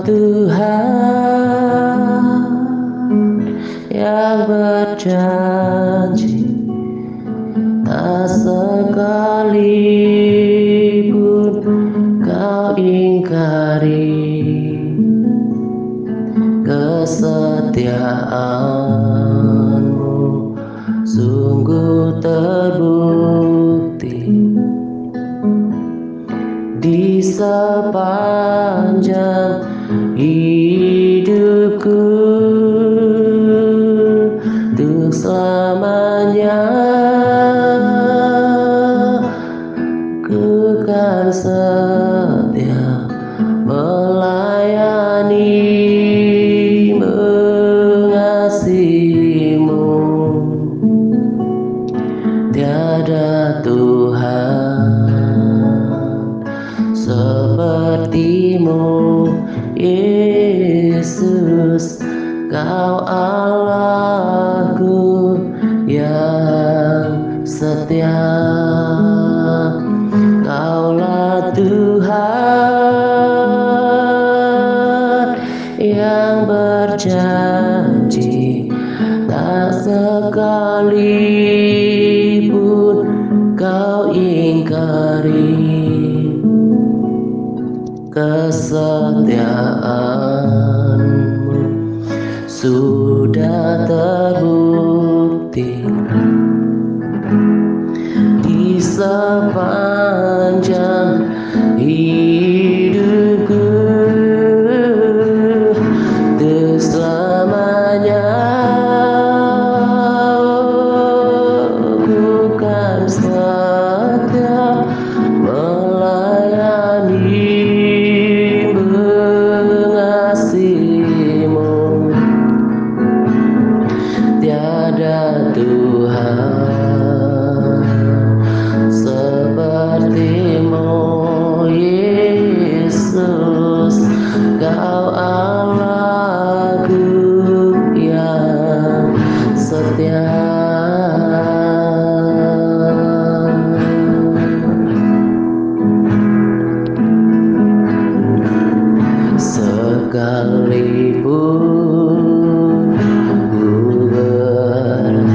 Tuhan yang berjanji, tak sekalipun kau ingkari kesetiaanmu, sungguh terbukti di sepanjang hidupku. Untuk selamanya ku kan setia melayani, mengasihimu. Tiada Tuhan sepertimu, Yesus. Kau Allahku yang setia. Kaulah Tuhan yang berjanji, tak sekalipun kau ingkari kesetiaanmu, sudah terbukti di sepanjang hidupku. Untuk selamanya ku kan setia melayani, mengasihimu. Tiada Tuhan sepertimu, Yesus. Kau Allahku yang setia. Sekalipun ku berada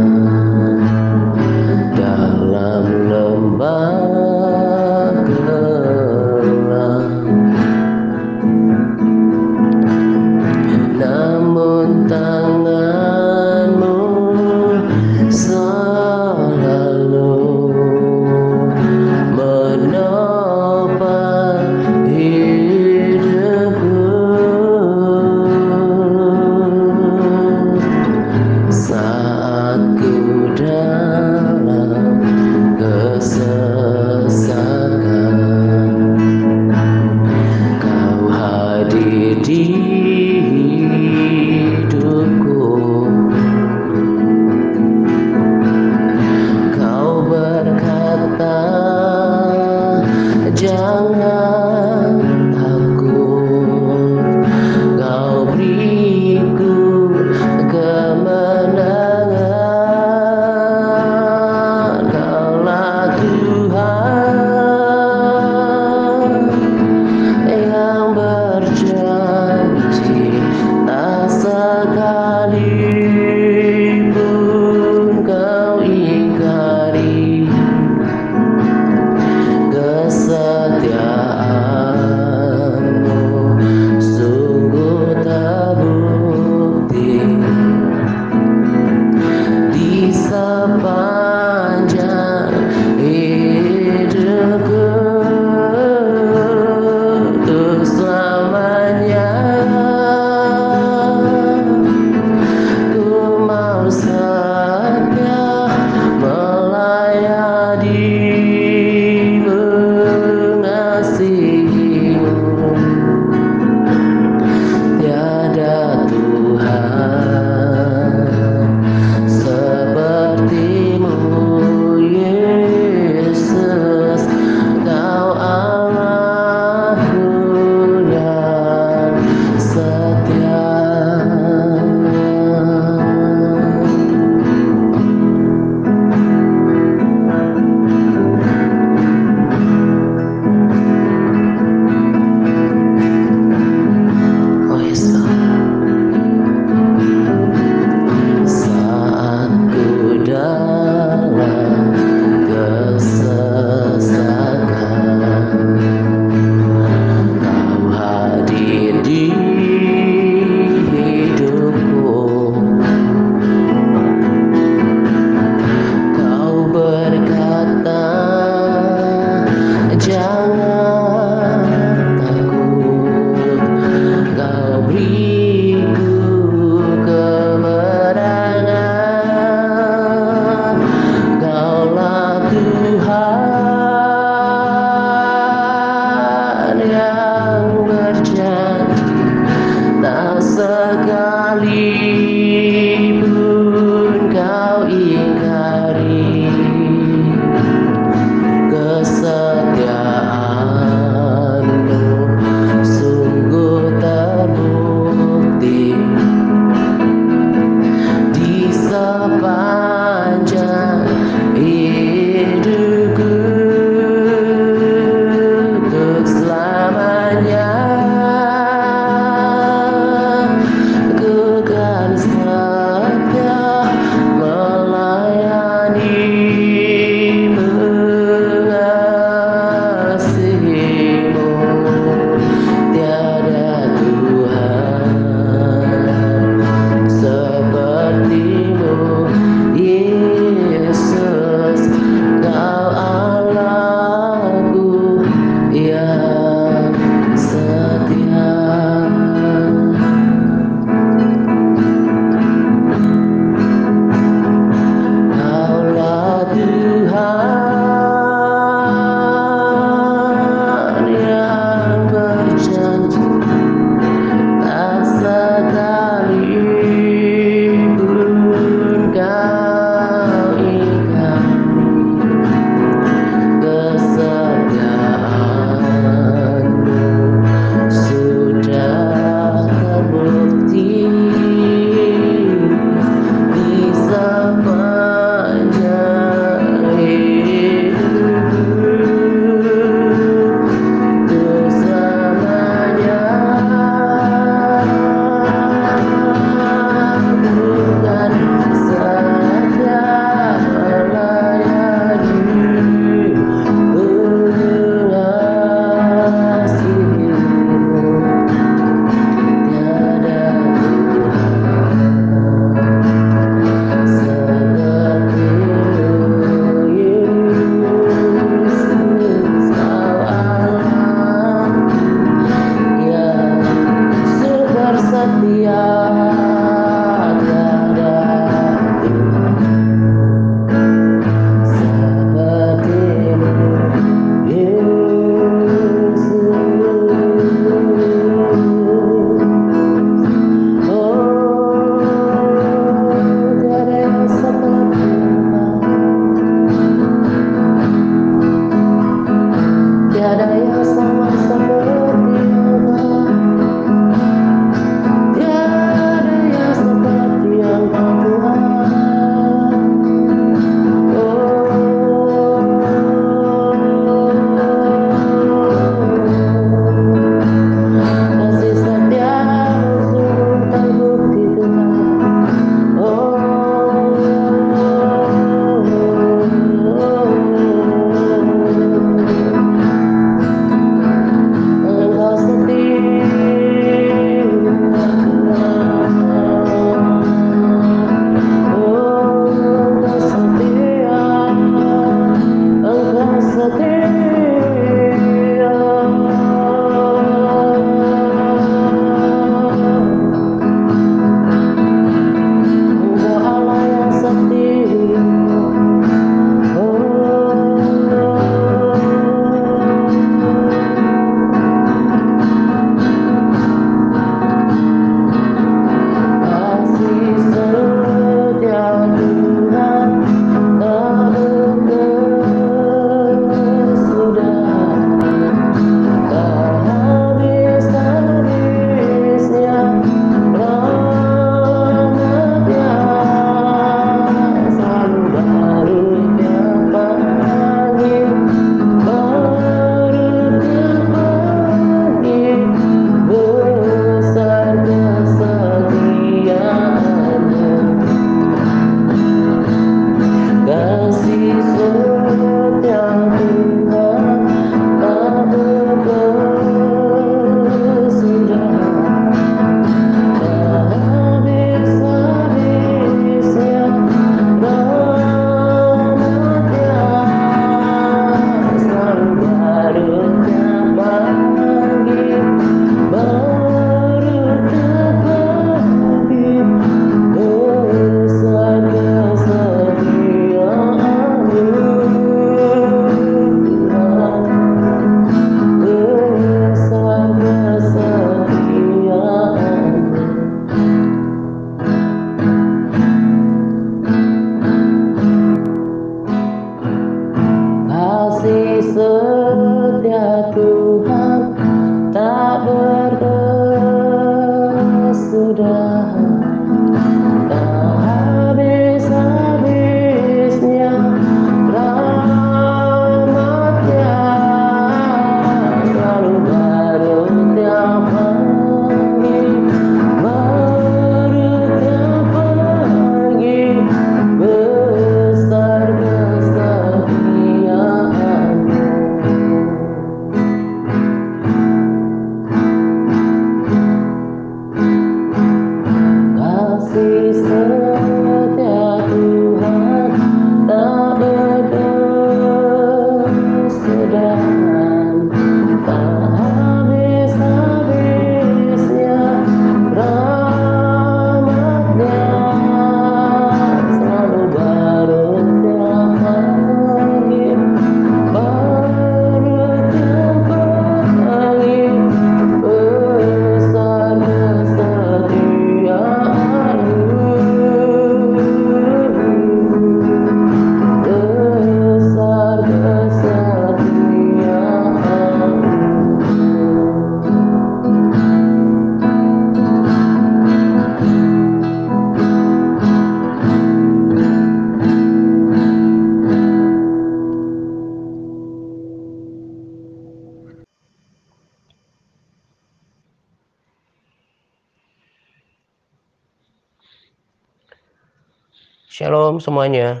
Shalom semuanya.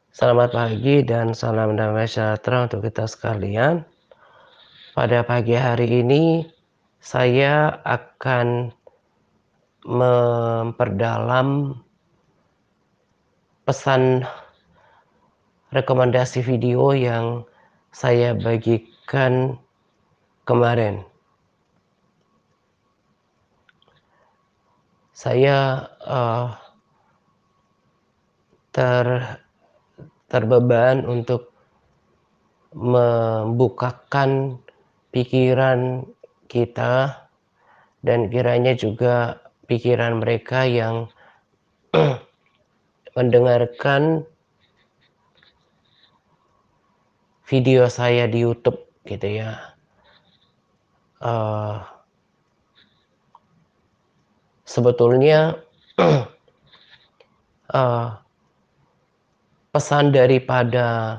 Selamat pagi dan salam damai sejahtera untuk kita sekalian. Pada pagi hari ini saya akan memperdalam pesan rekomendasi video yang saya bagikan kemarin. Saya terbeban untuk membukakan pikiran kita dan kiranya juga pikiran mereka yang mendengarkan video saya di YouTube gitu ya. Sebetulnya pesan daripada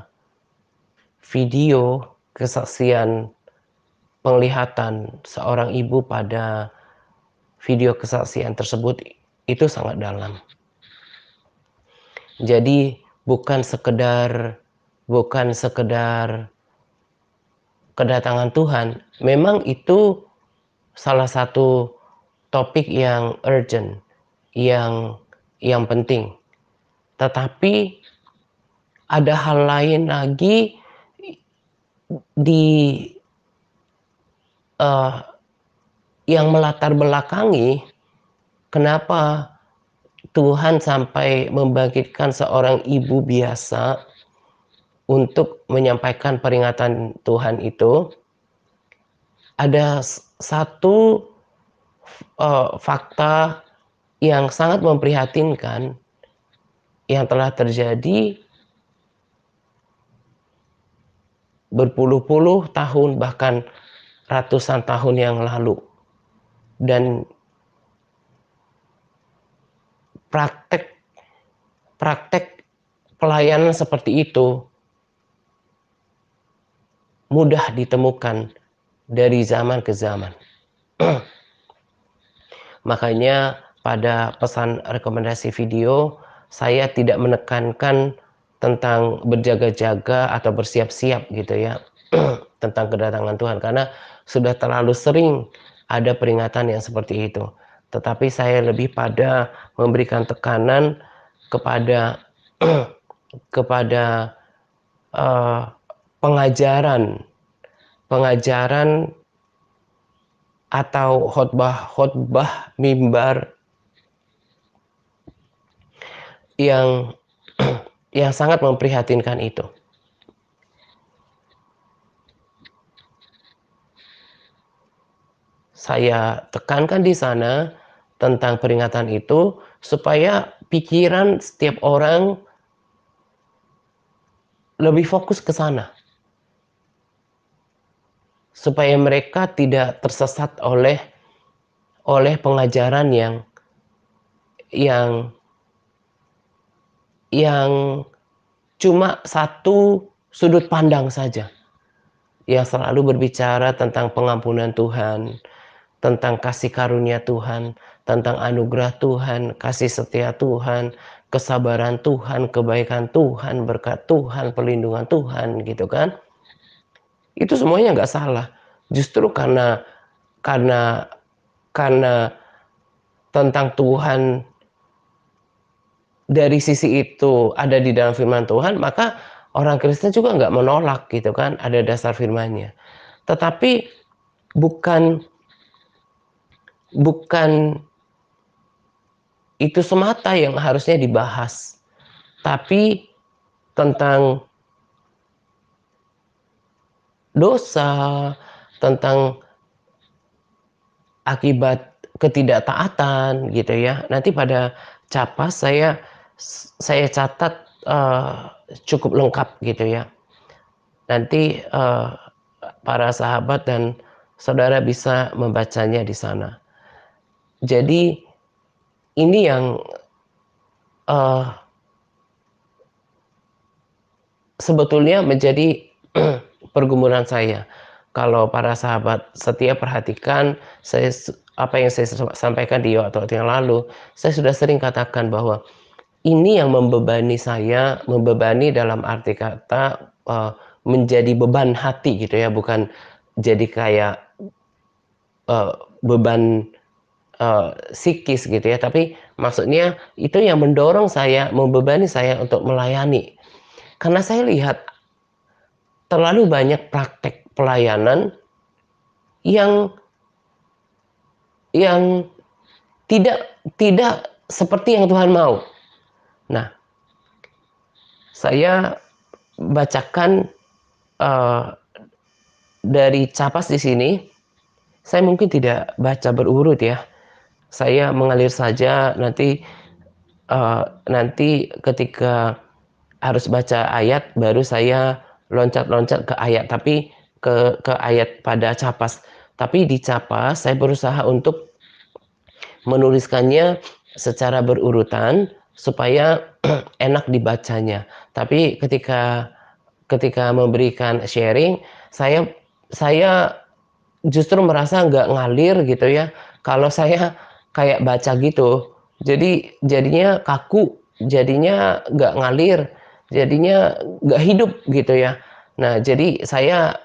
video kesaksian penglihatan seorang ibu pada video kesaksian tersebut itu sangat dalam. Jadi bukan sekedar kedatangan Tuhan, memang itu salah satu topik yang urgent, yang penting. Tetapi ada hal lain lagi yang melatar belakangi kenapa Tuhan sampai membangkitkan seorang ibu biasa untuk menyampaikan peringatan Tuhan itu. Ada satu fakta yang sangat memprihatinkan yang telah terjadi berpuluh-puluh tahun, bahkan ratusan tahun yang lalu. Dan praktek pelayanan seperti itu mudah ditemukan dari zaman ke zaman. Makanya pada pesan rekomendasi video saya tidak menekankan tentang berjaga-jaga atau bersiap-siap gitu ya tentang kedatangan Tuhan, karena sudah terlalu sering ada peringatan yang seperti itu. Tetapi saya lebih pada memberikan tekanan kepada pengajaran atau khotbah mimbar yang sangat memprihatinkan itu. Saya tekankan di sana tentang peringatan itu supaya pikiran setiap orang lebih fokus ke sana. Supaya mereka tidak tersesat oleh pengajaran yang cuma satu sudut pandang saja, yang selalu berbicara tentang pengampunan Tuhan, tentang kasih karunia Tuhan, tentang anugerah Tuhan, kasih setia Tuhan, kesabaran Tuhan, kebaikan Tuhan, berkat Tuhan, perlindungan Tuhan, gitu kan. Itu semuanya nggak salah. Justru karena tentang Tuhan dari sisi itu ada di dalam firman Tuhan, maka orang Kristen juga nggak menolak gitu kan, ada dasar firman-Nya. Tetapi bukan itu semata yang harusnya dibahas, tapi tentang dosa, tentang akibat ketidaktaatan gitu ya. Nanti pada capas saya catat cukup lengkap gitu ya. Nanti para sahabat dan saudara bisa membacanya di sana. Jadi ini yang sebetulnya menjadi pergumulan saya. Kalau para sahabat setia perhatikan, apa yang saya sampaikan di waktu yang lalu, saya sudah sering katakan bahwa ini yang membebani dalam arti kata, menjadi beban hati gitu ya, bukan jadi kayak, beban, psikis gitu ya, tapi maksudnya itu yang mendorong saya, membebani saya untuk melayani. Karena saya lihat terlalu banyak praktek pelayanan yang yang tidak tidak seperti yang Tuhan mau. Nah, saya bacakan, eee, dari Capas di sini, saya mungkin tidak baca berurut ya, saya mengalir saja, nanti ketika harus baca ayat baru saya loncat-loncat ke ayat, tapi ke ayat pada Capas. Tapi di Capas saya berusaha untuk menuliskannya secara berurutan supaya enak dibacanya. Tapi ketika ketika memberikan sharing, saya saya justru merasa nggak ngalir gitu ya, kalau saya kayak baca gitu. Jadinya kaku, jadinya nggak ngalir, jadinya nggak hidup gitu ya. Nah, jadi saya,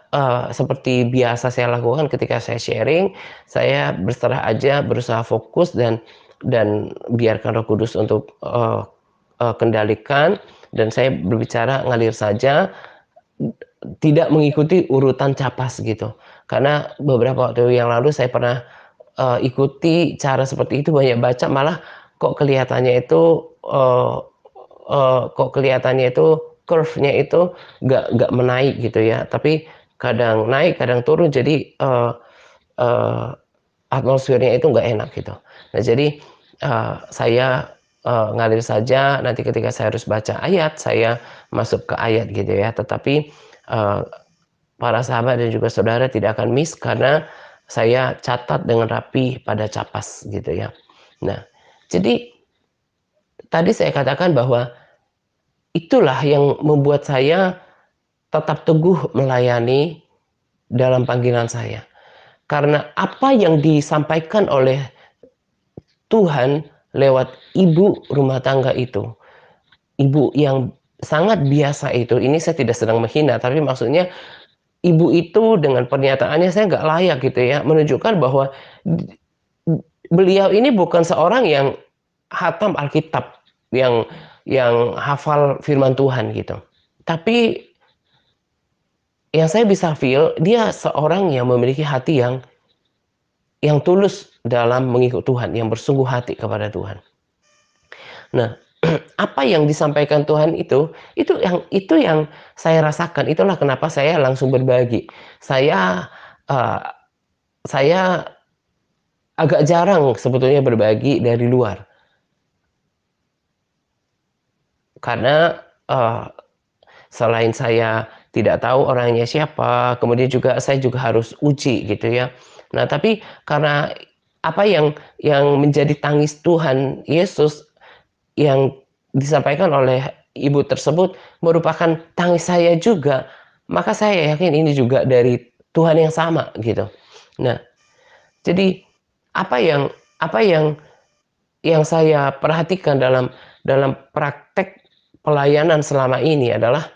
seperti biasa saya lakukan ketika saya sharing, saya berserah aja, berusaha fokus dan biarkan Roh Kudus untuk, kendalikan dan saya berbicara ngalir saja, tidak mengikuti urutan Capas gitu. Karena beberapa waktu yang lalu saya pernah, ikuti cara seperti itu, banyak baca malah kok kelihatannya itu, eee eee, kok kelihatannya itu curve-nya itu nggak menaik gitu ya, tapi kadang naik, kadang turun jadi, eee, atmosfernya itu nggak enak gitu. Nah jadi, saya, ngalir saja, nanti ketika saya harus baca ayat, saya masuk ke ayat gitu ya. Tetapi, eee, para sahabat dan juga saudara tidak akan miss karena saya catat dengan rapi pada Capas gitu ya. Nah, jadi tadi saya katakan bahwa itulah yang membuat saya tetap teguh melayani dalam panggilan saya. Karena apa yang disampaikan oleh Tuhan lewat ibu rumah tangga itu, ibu yang sangat biasa itu, ini saya tidak sedang menghina, tapi maksudnya ibu itu dengan pernyataannya saya nggak layak gitu ya, menunjukkan bahwa beliau ini bukan seorang yang hatam Alkitab, yang hafal firman Tuhan gitu. Tapi yang saya bisa feel, dia seorang yang memiliki hati yang tulus dalam mengikut Tuhan, yang bersungguh hati kepada Tuhan. Nah, apa yang disampaikan Tuhan itu yang saya rasakan, itulah kenapa saya langsung berbagi. Saya, eee, saya agak jarang sebetulnya berbagi dari luar, karena, selain saya tidak tahu orangnya siapa, kemudian juga saya juga harus uji gitu ya. Nah, tapi karena apa yang menjadi tangis Tuhan Yesus yang disampaikan oleh ibu tersebut merupakan tangis saya juga, maka saya yakin ini juga dari Tuhan yang sama gitu. Nah, jadi apa yang apa yang saya perhatikan dalam praktek pelayanan selama ini adalah,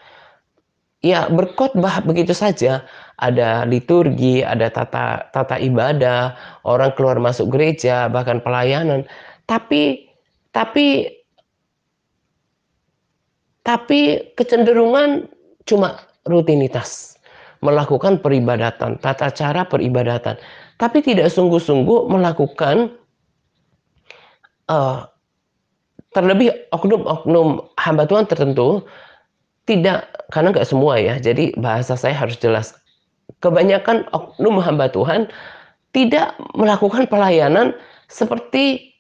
ya berkhotbah begitu saja, ada liturgi, ada tata tata ibadah, orang keluar masuk gereja, bahkan pelayanan, tapi tapi tapi kecenderungan cuma rutinitas, melakukan peribadatan, tata cara peribadatan, tapi tidak sungguh-sungguh melakukan, eee, terlebih oknum-oknum hamba Tuhan tertentu tidak, karena nggak semua ya, jadi bahasa saya harus jelas. Kebanyakan oknum hamba Tuhan tidak melakukan pelayanan seperti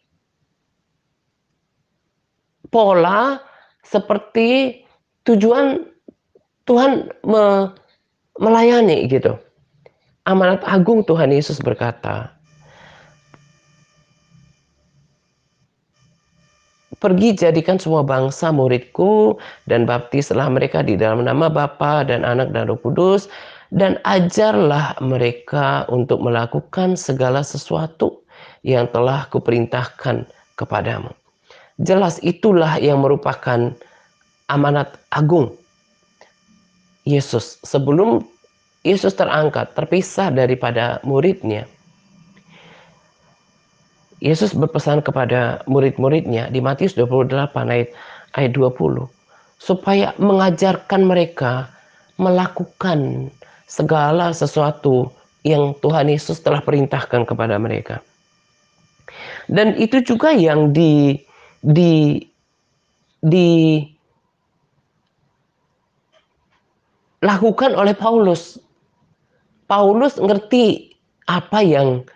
pola, seperti tujuan Tuhan melayani gitu. Amanat agung Tuhan Yesus berkata, "Pergi jadikan semua bangsa muridku dan baptislah mereka di dalam nama Bapa dan Anak dan Roh Kudus, dan ajarlah mereka untuk melakukan segala sesuatu yang telah kuperintahkan kepadamu." Jelas itulah yang merupakan amanat agung Yesus. Sebelum Yesus terangkat, terpisah daripada muridnya, Yesus berpesan kepada murid-muridnya di Matius 28 ayat 20, supaya mengajarkan mereka melakukan segala sesuatu yang Tuhan Yesus telah perintahkan kepada mereka. Dan itu juga yang dilakukan oleh Paulus. Paulus ngerti apa yang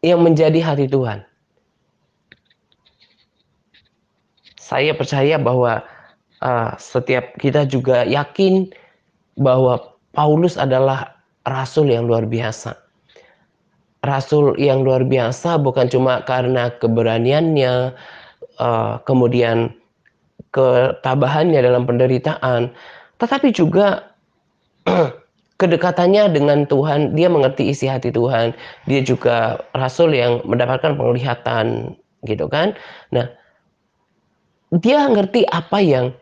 menjadi hati Tuhan. Saya percaya bahwa setiap kita juga yakin bahwa Paulus adalah rasul yang luar biasa. Rasul yang luar biasa bukan cuma karena keberaniannya, kemudian ketabahannya dalam penderitaan, tetapi juga kedekatannya dengan Tuhan. Dia mengerti isi hati Tuhan. Dia juga rasul yang mendapatkan penglihatan, gitu kan. Nah, dia ngerti apa yang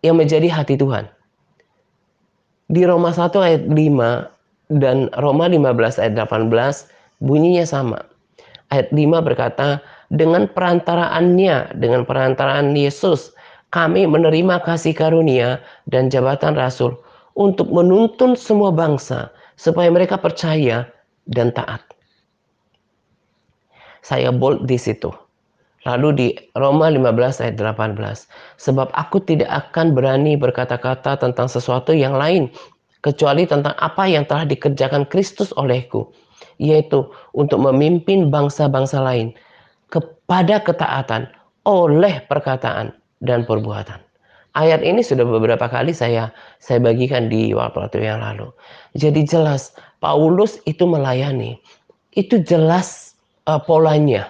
menjadi hati Tuhan. Di Roma 1 ayat 5 dan Roma 15 ayat 18 bunyinya sama. Ayat 5 berkata, dengan perantaraan Yesus, kami menerima kasih karunia dan jabatan rasul untuk menuntun semua bangsa supaya mereka percaya dan taat. Saya bold di situ. Lalu di Roma 15 ayat 18, sebab aku tidak akan berani berkata-kata tentang sesuatu yang lain kecuali tentang apa yang telah dikerjakan Kristus olehku, yaitu untuk memimpin bangsa-bangsa lain kepada ketaatan oleh perkataan dan perbuatan. Ayat ini sudah beberapa kali saya bagikan di waktu-waktu yang lalu. Jadi jelas Paulus itu melayani, itu jelas polanya,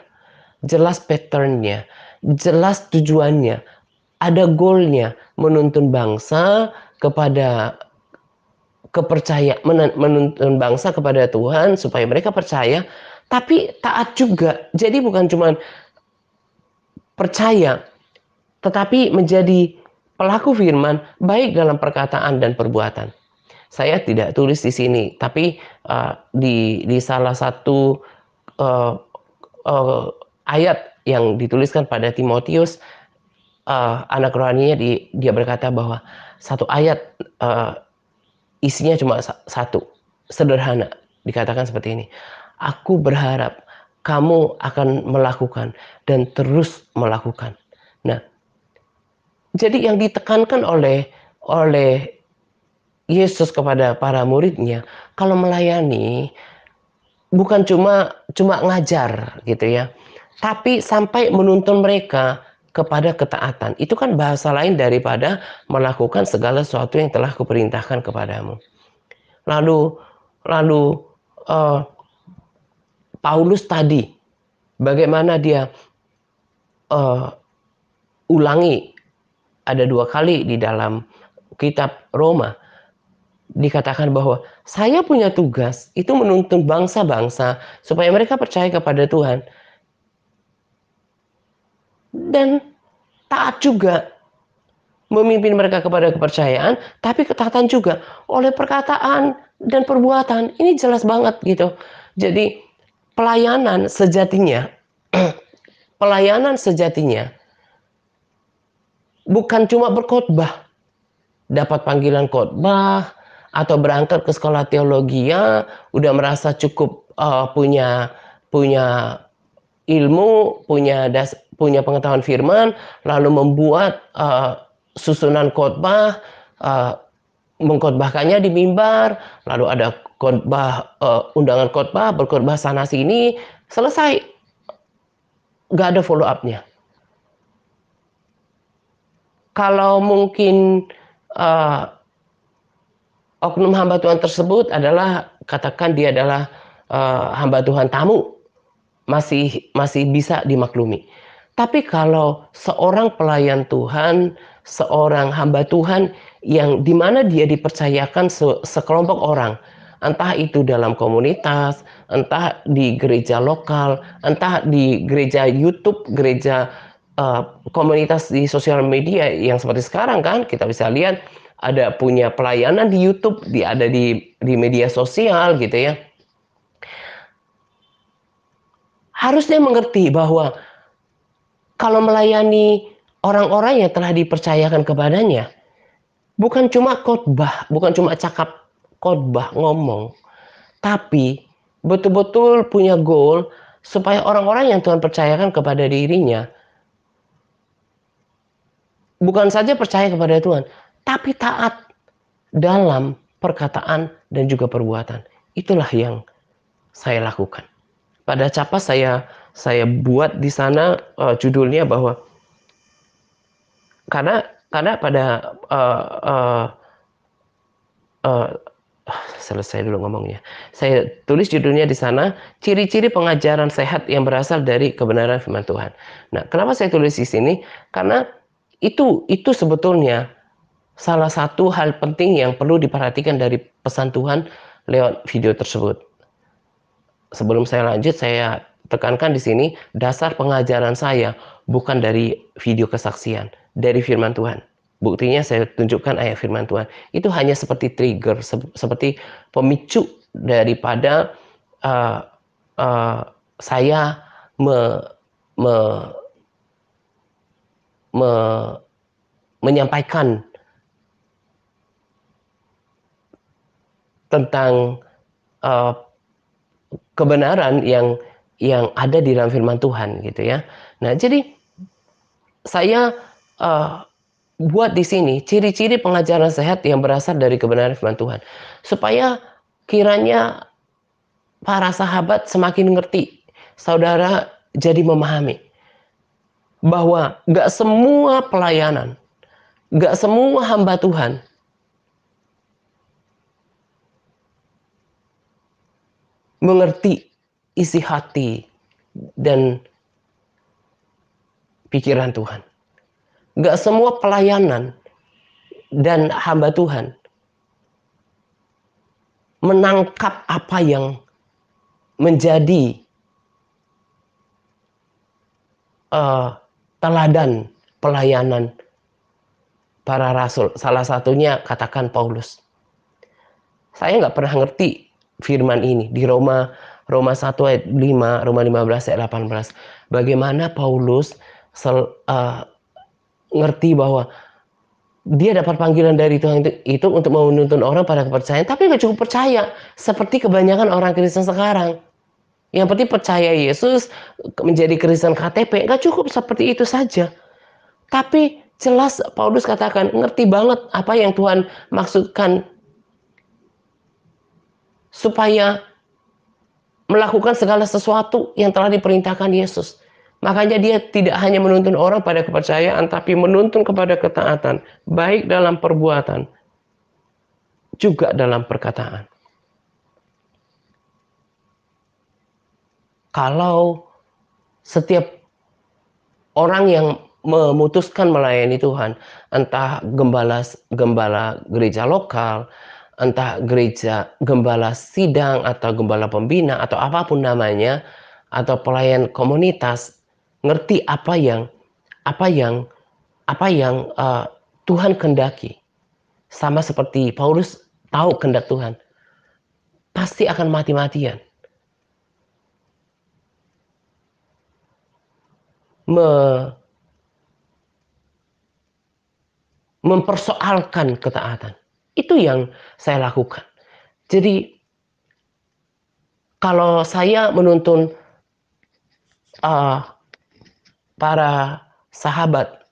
jelas patternnya, jelas tujuannya, ada goalnya, menuntun bangsa kepada menuntun bangsa kepada Tuhan supaya mereka percaya, tapi taat juga. Jadi bukan cuma percaya, tetapi menjadi pelaku firman baik dalam perkataan dan perbuatan. Saya tidak tulis di sini, tapi di salah satu ayat yang dituliskan pada Timotius, anak rohaninya, dia berkata bahwa satu ayat isinya cuma satu, sederhana, dikatakan seperti ini. Aku berharap kamu akan melakukan dan terus melakukan. Nah, jadi yang ditekankan oleh Yesus kepada para muridnya, kalau melayani bukan cuma ngajar gitu ya, tapi sampai menuntun mereka kepada ketaatan. Itu kan bahasa lain daripada melakukan segala sesuatu yang telah kuperintahkan kepadamu. Lalu Paulus tadi, bagaimana dia ulangi ada 2 kali di dalam kitab Roma, dikatakan bahwa saya punya tugas itu menuntun bangsa-bangsa supaya mereka percaya kepada Tuhan dan taat juga, memimpin mereka kepada kepercayaan, tapi ketaatan juga oleh perkataan dan perbuatan. Ini jelas banget gitu. Jadi pelayanan sejatinya pelayanan sejatinya bukan cuma berkhotbah, dapat panggilan khotbah atau berangkat ke sekolah teologia, udah merasa cukup punya ilmu, punya pengetahuan firman, lalu membuat susunan khotbah, mengkhotbahkannya di mimbar, lalu ada khotbah, undangan khotbah, berkhotbah sana sini, selesai, nggak ada follow up-nya. Kalau mungkin oknum hamba Tuhan tersebut adalah, katakan dia adalah hamba Tuhan tamu, masih bisa dimaklumi. Tapi kalau seorang pelayan Tuhan, seorang hamba Tuhan yang dimana dia dipercayakan sekelompok orang, entah itu dalam komunitas, entah di gereja lokal, entah di gereja YouTube, gereja komunitas di sosial media yang seperti sekarang kan, kita bisa lihat ada punya pelayanan di YouTube, ada di media sosial gitu ya. Harusnya mengerti bahwa kalau melayani orang-orang yang telah dipercayakan kepadanya, bukan cuma khotbah, bukan cuma cakap khotbah ngomong, tapi betul-betul punya goal supaya orang-orang yang Tuhan percayakan kepada dirinya bukan saja percaya kepada Tuhan, tapi taat dalam perkataan dan juga perbuatan. Itulah yang saya lakukan. Pada Capas saya buat di sana judulnya bahwa karena pada selesai dulu ngomongnya. Saya tulis judulnya di sana, ciri-ciri pengajaran sehat yang berasal dari kebenaran firman Tuhan. Nah, kenapa saya tulis di sini? Karena itu sebetulnya salah satu hal penting yang perlu diperhatikan dari pesan Tuhan lewat video tersebut. Sebelum saya lanjut, saya tekankan di sini, dasar pengajaran saya bukan dari video kesaksian, dari firman Tuhan. Buktinya saya tunjukkan ayat firman Tuhan. Itu hanya seperti trigger, seperti pemicu daripada saya menyampaikan tentang kebenaran yang ada di dalam firman Tuhan gitu ya. Nah, jadi saya buat di sini ciri-ciri pengajaran sehat yang berasal dari kebenaran firman Tuhan. Supaya kiranya para sahabat semakin ngerti, saudara jadi memahami bahwa gak semua pelayanan, gak semua hamba Tuhan mengerti isi hati dan pikiran Tuhan. Gak semua pelayanan dan hamba Tuhan menangkap apa yang menjadi teladan pelayanan para rasul. Salah satunya katakan Paulus. Saya nggak pernah ngerti firman ini di Roma 1 ayat 5, Roma 15 ayat 18. Bagaimana Paulus ngerti bahwa dia dapat panggilan dari Tuhan itu untuk menuntun orang pada kepercayaan, tapi nggak cukup percaya seperti kebanyakan orang Kristen sekarang. Yang penting percaya Yesus, menjadi Kristen KTP, nggak cukup seperti itu saja. Tapi jelas Paulus katakan, ngerti banget apa yang Tuhan maksudkan supaya melakukan segala sesuatu yang telah diperintahkan Yesus. Makanya dia tidak hanya menuntun orang pada kepercayaan, tapi menuntun kepada ketaatan, baik dalam perbuatan, juga dalam perkataan. Kalau setiap orang yang memutuskan melayani Tuhan, entah gembala gereja lokal, entah gembala sidang atau gembala pembina atau apapun namanya, atau pelayan komunitas, ngerti apa yang Tuhan kehendaki, sama seperti Paulus tahu kehendak Tuhan, pasti akan mati-matian mempersoalkan ketaatan. Itu yang saya lakukan. Jadi kalau saya menuntun para sahabat,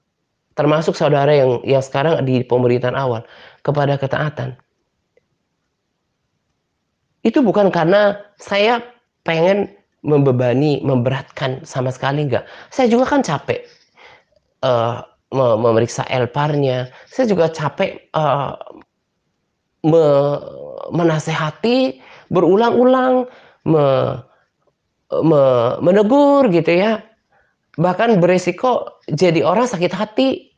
termasuk saudara yang sekarang di pemerintahan awal, kepada ketaatan, itu bukan karena saya pengen membebani, memberatkan, sama sekali enggak. Saya juga kan capek memeriksa elparnya. Saya juga capek menasehati berulang-ulang, menegur gitu ya. Bahkan beresiko jadi orang sakit hati,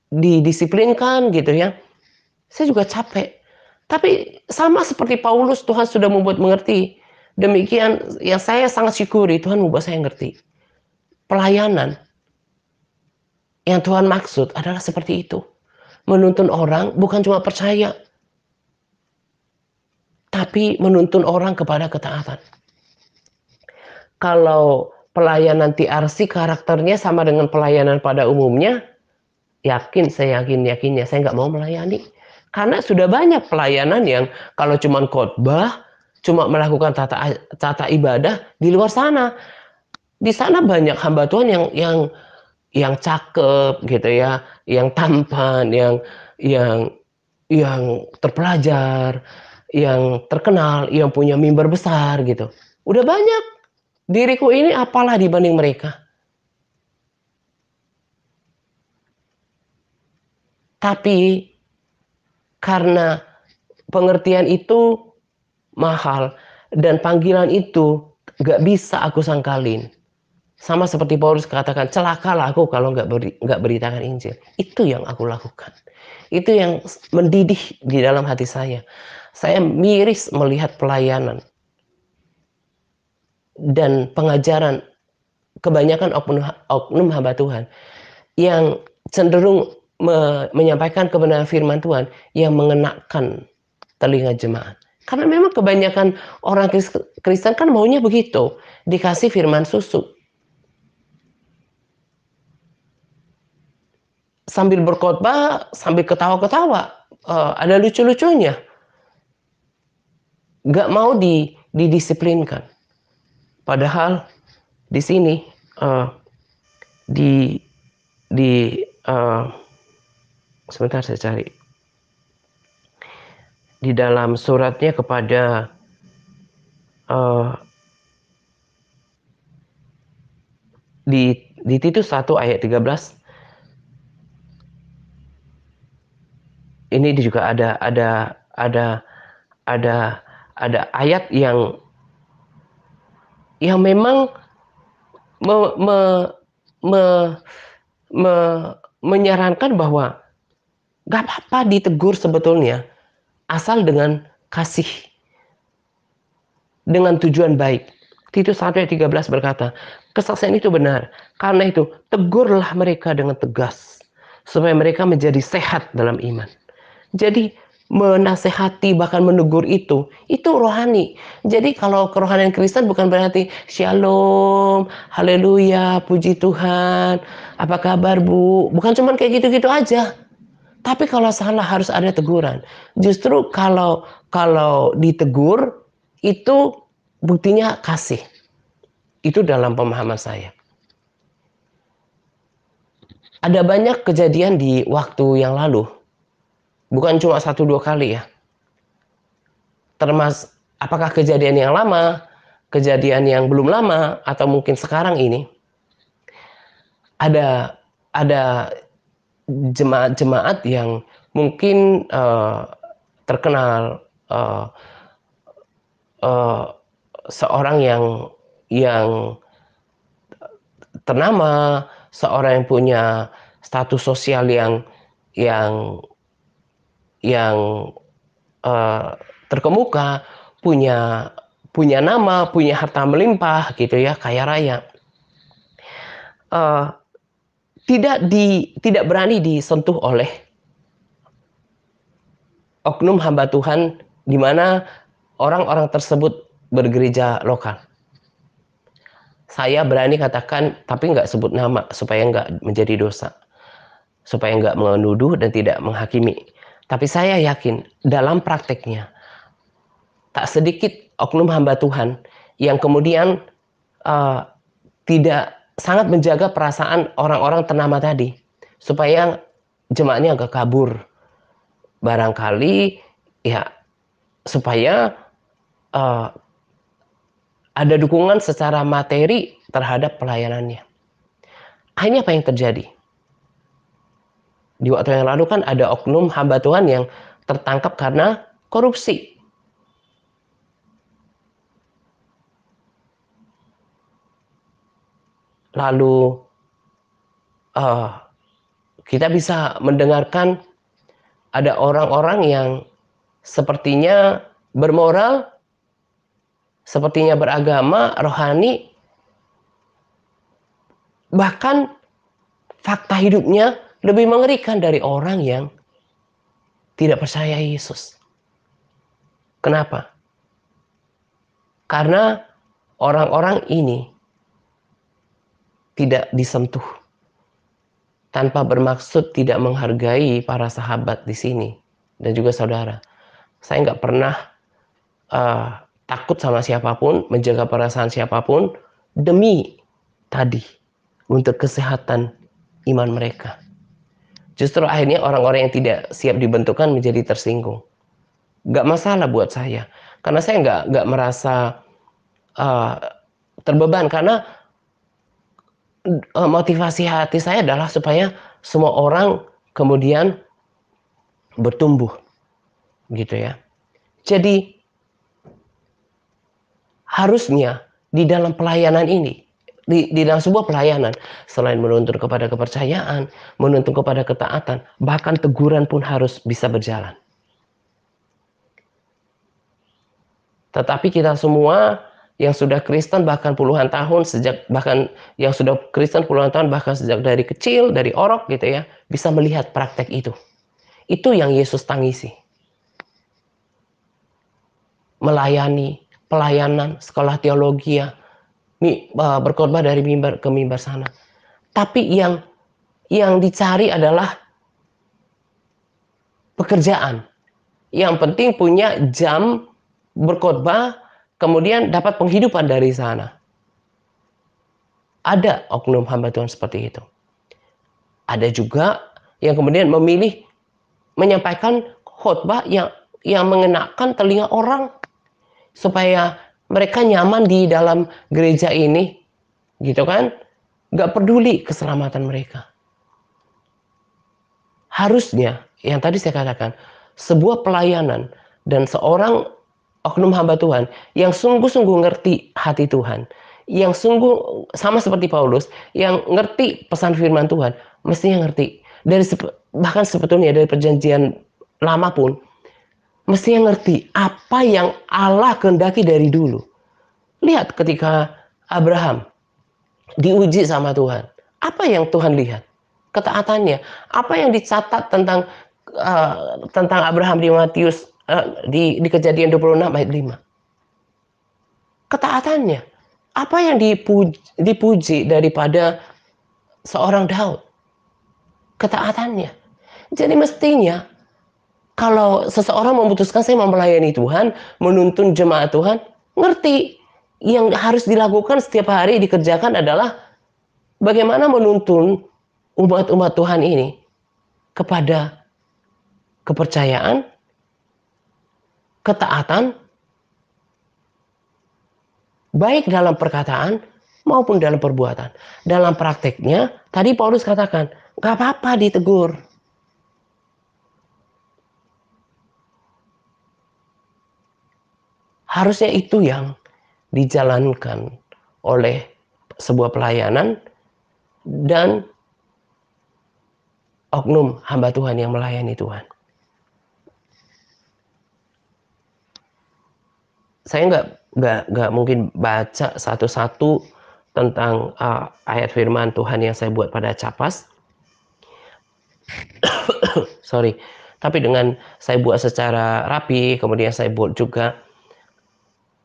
didisiplinkan gitu ya. Saya juga capek. Tapi sama seperti Paulus, Tuhan sudah membuat mengerti. Demikian yang saya sangat syukuri, Tuhan membuat saya ngerti. Pelayanan Yang Tuhan maksud adalah seperti itu. Menuntun orang bukan cuma percaya, tapi menuntun orang kepada ketaatan. Kalau pelayanan TRC karakternya sama dengan pelayanan pada umumnya, saya yakinnya saya nggak mau melayani. Karena sudah banyak pelayanan yang kalau cuma khotbah, cuma melakukan tata ibadah di luar sana. Di sana banyak hamba Tuhan yang cakep gitu ya, yang tampan, yang yang terpelajar, yang terkenal, yang punya mimbar besar gitu. Udah banyak. Diriku ini apalah dibanding mereka. Tapi karena pengertian itu mahal dan panggilan itu gak bisa aku sangkalin. Sama seperti Paulus katakan, celakalah aku kalau nggak beritakan Injil. Itu yang aku lakukan. Itu yang mendidih di dalam hati saya. Saya miris melihat pelayanan dan pengajaran kebanyakan oknum hamba Tuhan yang cenderung menyampaikan kebenaran firman Tuhan yang mengenakan telinga jemaat. Karena memang kebanyakan orang Kristen kan maunya begitu, dikasih firman susu. Sambil berkhotbah, sambil ketawa-ketawa, ada lucu-lucunya. Nggak mau didisiplinkan. Padahal di sini sebentar saya cari. Di dalam suratnya kepada di Titus 1 ayat 13 ini juga ada ayat yang memang menyarankan bahwa gak apa-apa ditegur sebetulnya asal dengan kasih, dengan tujuan baik. Titus 1 ayat 13 berkata, kesaksian itu benar, karena itu tegurlah mereka dengan tegas supaya mereka menjadi sehat dalam iman. Jadi menasehati bahkan menegur itu rohani. Jadi kalau kerohanian Kristen bukan berarti shalom, haleluya, puji Tuhan, apa kabar Bu? Bukan cuma kayak gitu-gitu aja. Tapi kalau salah harus ada teguran. Justru kalau ditegur itu buktinya kasih. Itu dalam pemahaman saya. Ada banyak kejadian di waktu yang lalu. Bukan cuma 1-2 kali ya. Termasuk apakah kejadian yang lama, kejadian yang belum lama, atau mungkin sekarang ini. Ada jemaat-jemaat yang mungkin terkenal, seorang yang ternama, seorang yang punya status sosial yang terkemuka, punya nama, punya harta melimpah gitu ya, kaya raya. Tidak berani disentuh oleh oknum hamba Tuhan di mana orang-orang tersebut bergereja lokal. Saya berani katakan, tapi nggak sebut nama supaya nggak menjadi dosa, supaya nggak menuduh dan tidak menghakimi. Tapi saya yakin dalam prakteknya tak sedikit oknum hamba Tuhan yang kemudian tidak sangat menjaga perasaan orang-orang ternama tadi supaya jemaatnya agak kabur. Barangkali ya supaya ada dukungan secara materi terhadap pelayanannya. Akhirnya apa yang terjadi? Di waktu yang lalu kan ada oknum hamba Tuhan yang tertangkap karena korupsi. Lalu kita bisa mendengarkan ada orang-orang yang sepertinya bermoral, sepertinya beragama, rohani, bahkan fakta hidupnya lebih mengerikan dari orang yang tidak percaya Yesus. Kenapa? Karena orang-orang ini tidak disentuh, tanpa bermaksud tidak menghargai para sahabat di sini dan juga saudara. Saya nggak pernah takut sama siapapun, menjaga perasaan siapapun demi tadi untuk kesehatan iman mereka. Justru akhirnya orang-orang yang tidak siap dibentukkan menjadi tersinggung. Nggak masalah buat saya, karena saya nggak merasa terbeban, karena motivasi hati saya adalah supaya semua orang kemudian bertumbuh, gitu ya. Jadi harusnya di dalam pelayanan ini, di dalam sebuah pelayanan, selain menuntun kepada kepercayaan, menuntun kepada ketaatan, bahkan teguran pun harus bisa berjalan. Tetapi kita semua yang sudah Kristen bahkan puluhan tahun, bahkan yang sudah Kristen puluhan tahun, bahkan sejak dari kecil, dari orok gitu ya, bisa melihat praktek itu. Itu yang Yesus tangisi. Melayani, pelayanan, sekolah teologi ya, berkhotbah dari mimbar ke mimbar sana. Tapi yang dicari adalah pekerjaan. Yang penting punya jam berkhotbah, kemudian dapat penghidupan dari sana. Ada oknum hamba Tuhan seperti itu. Ada juga yang kemudian memilih menyampaikan khotbah yang mengenakan telinga orang supaya mereka nyaman di dalam gereja ini, gitu kan? Gak peduli keselamatan mereka. Harusnya, yang tadi saya katakan, sebuah pelayanan dan seorang oknum hamba Tuhan yang sungguh-sungguh ngerti hati Tuhan, yang sungguh sama seperti Paulus, yang ngerti pesan firman Tuhan, mestinya ngerti. Bahkan sebetulnya dari perjanjian lama pun, mestinya ngerti apa yang Allah kehendaki dari dulu. Lihat ketika Abraham diuji sama Tuhan, apa yang Tuhan lihat? Ketaatannya. Apa yang dicatat tentang Abraham di Matius, di Kejadian 26 ayat 5? Ketaatannya. Apa yang dipuji daripada seorang Daud? Ketaatannya. Jadi mestinya kalau seseorang memutuskan saya mau melayani Tuhan, menuntun jemaat Tuhan, ngerti yang harus dilakukan setiap hari dikerjakan adalah bagaimana menuntun umat-umat Tuhan ini kepada kepercayaan, ketaatan, baik dalam perkataan maupun dalam perbuatan. Dalam prakteknya, tadi Paulus katakan, gak apa-apa ditegur. Harusnya itu yang dijalankan oleh sebuah pelayanan dan oknum hamba Tuhan yang melayani Tuhan. Saya nggak mungkin baca satu-satu tentang ayat firman Tuhan yang saya buat pada Capas. Sorry. Tapi dengan saya buat secara rapi, kemudian saya buat juga,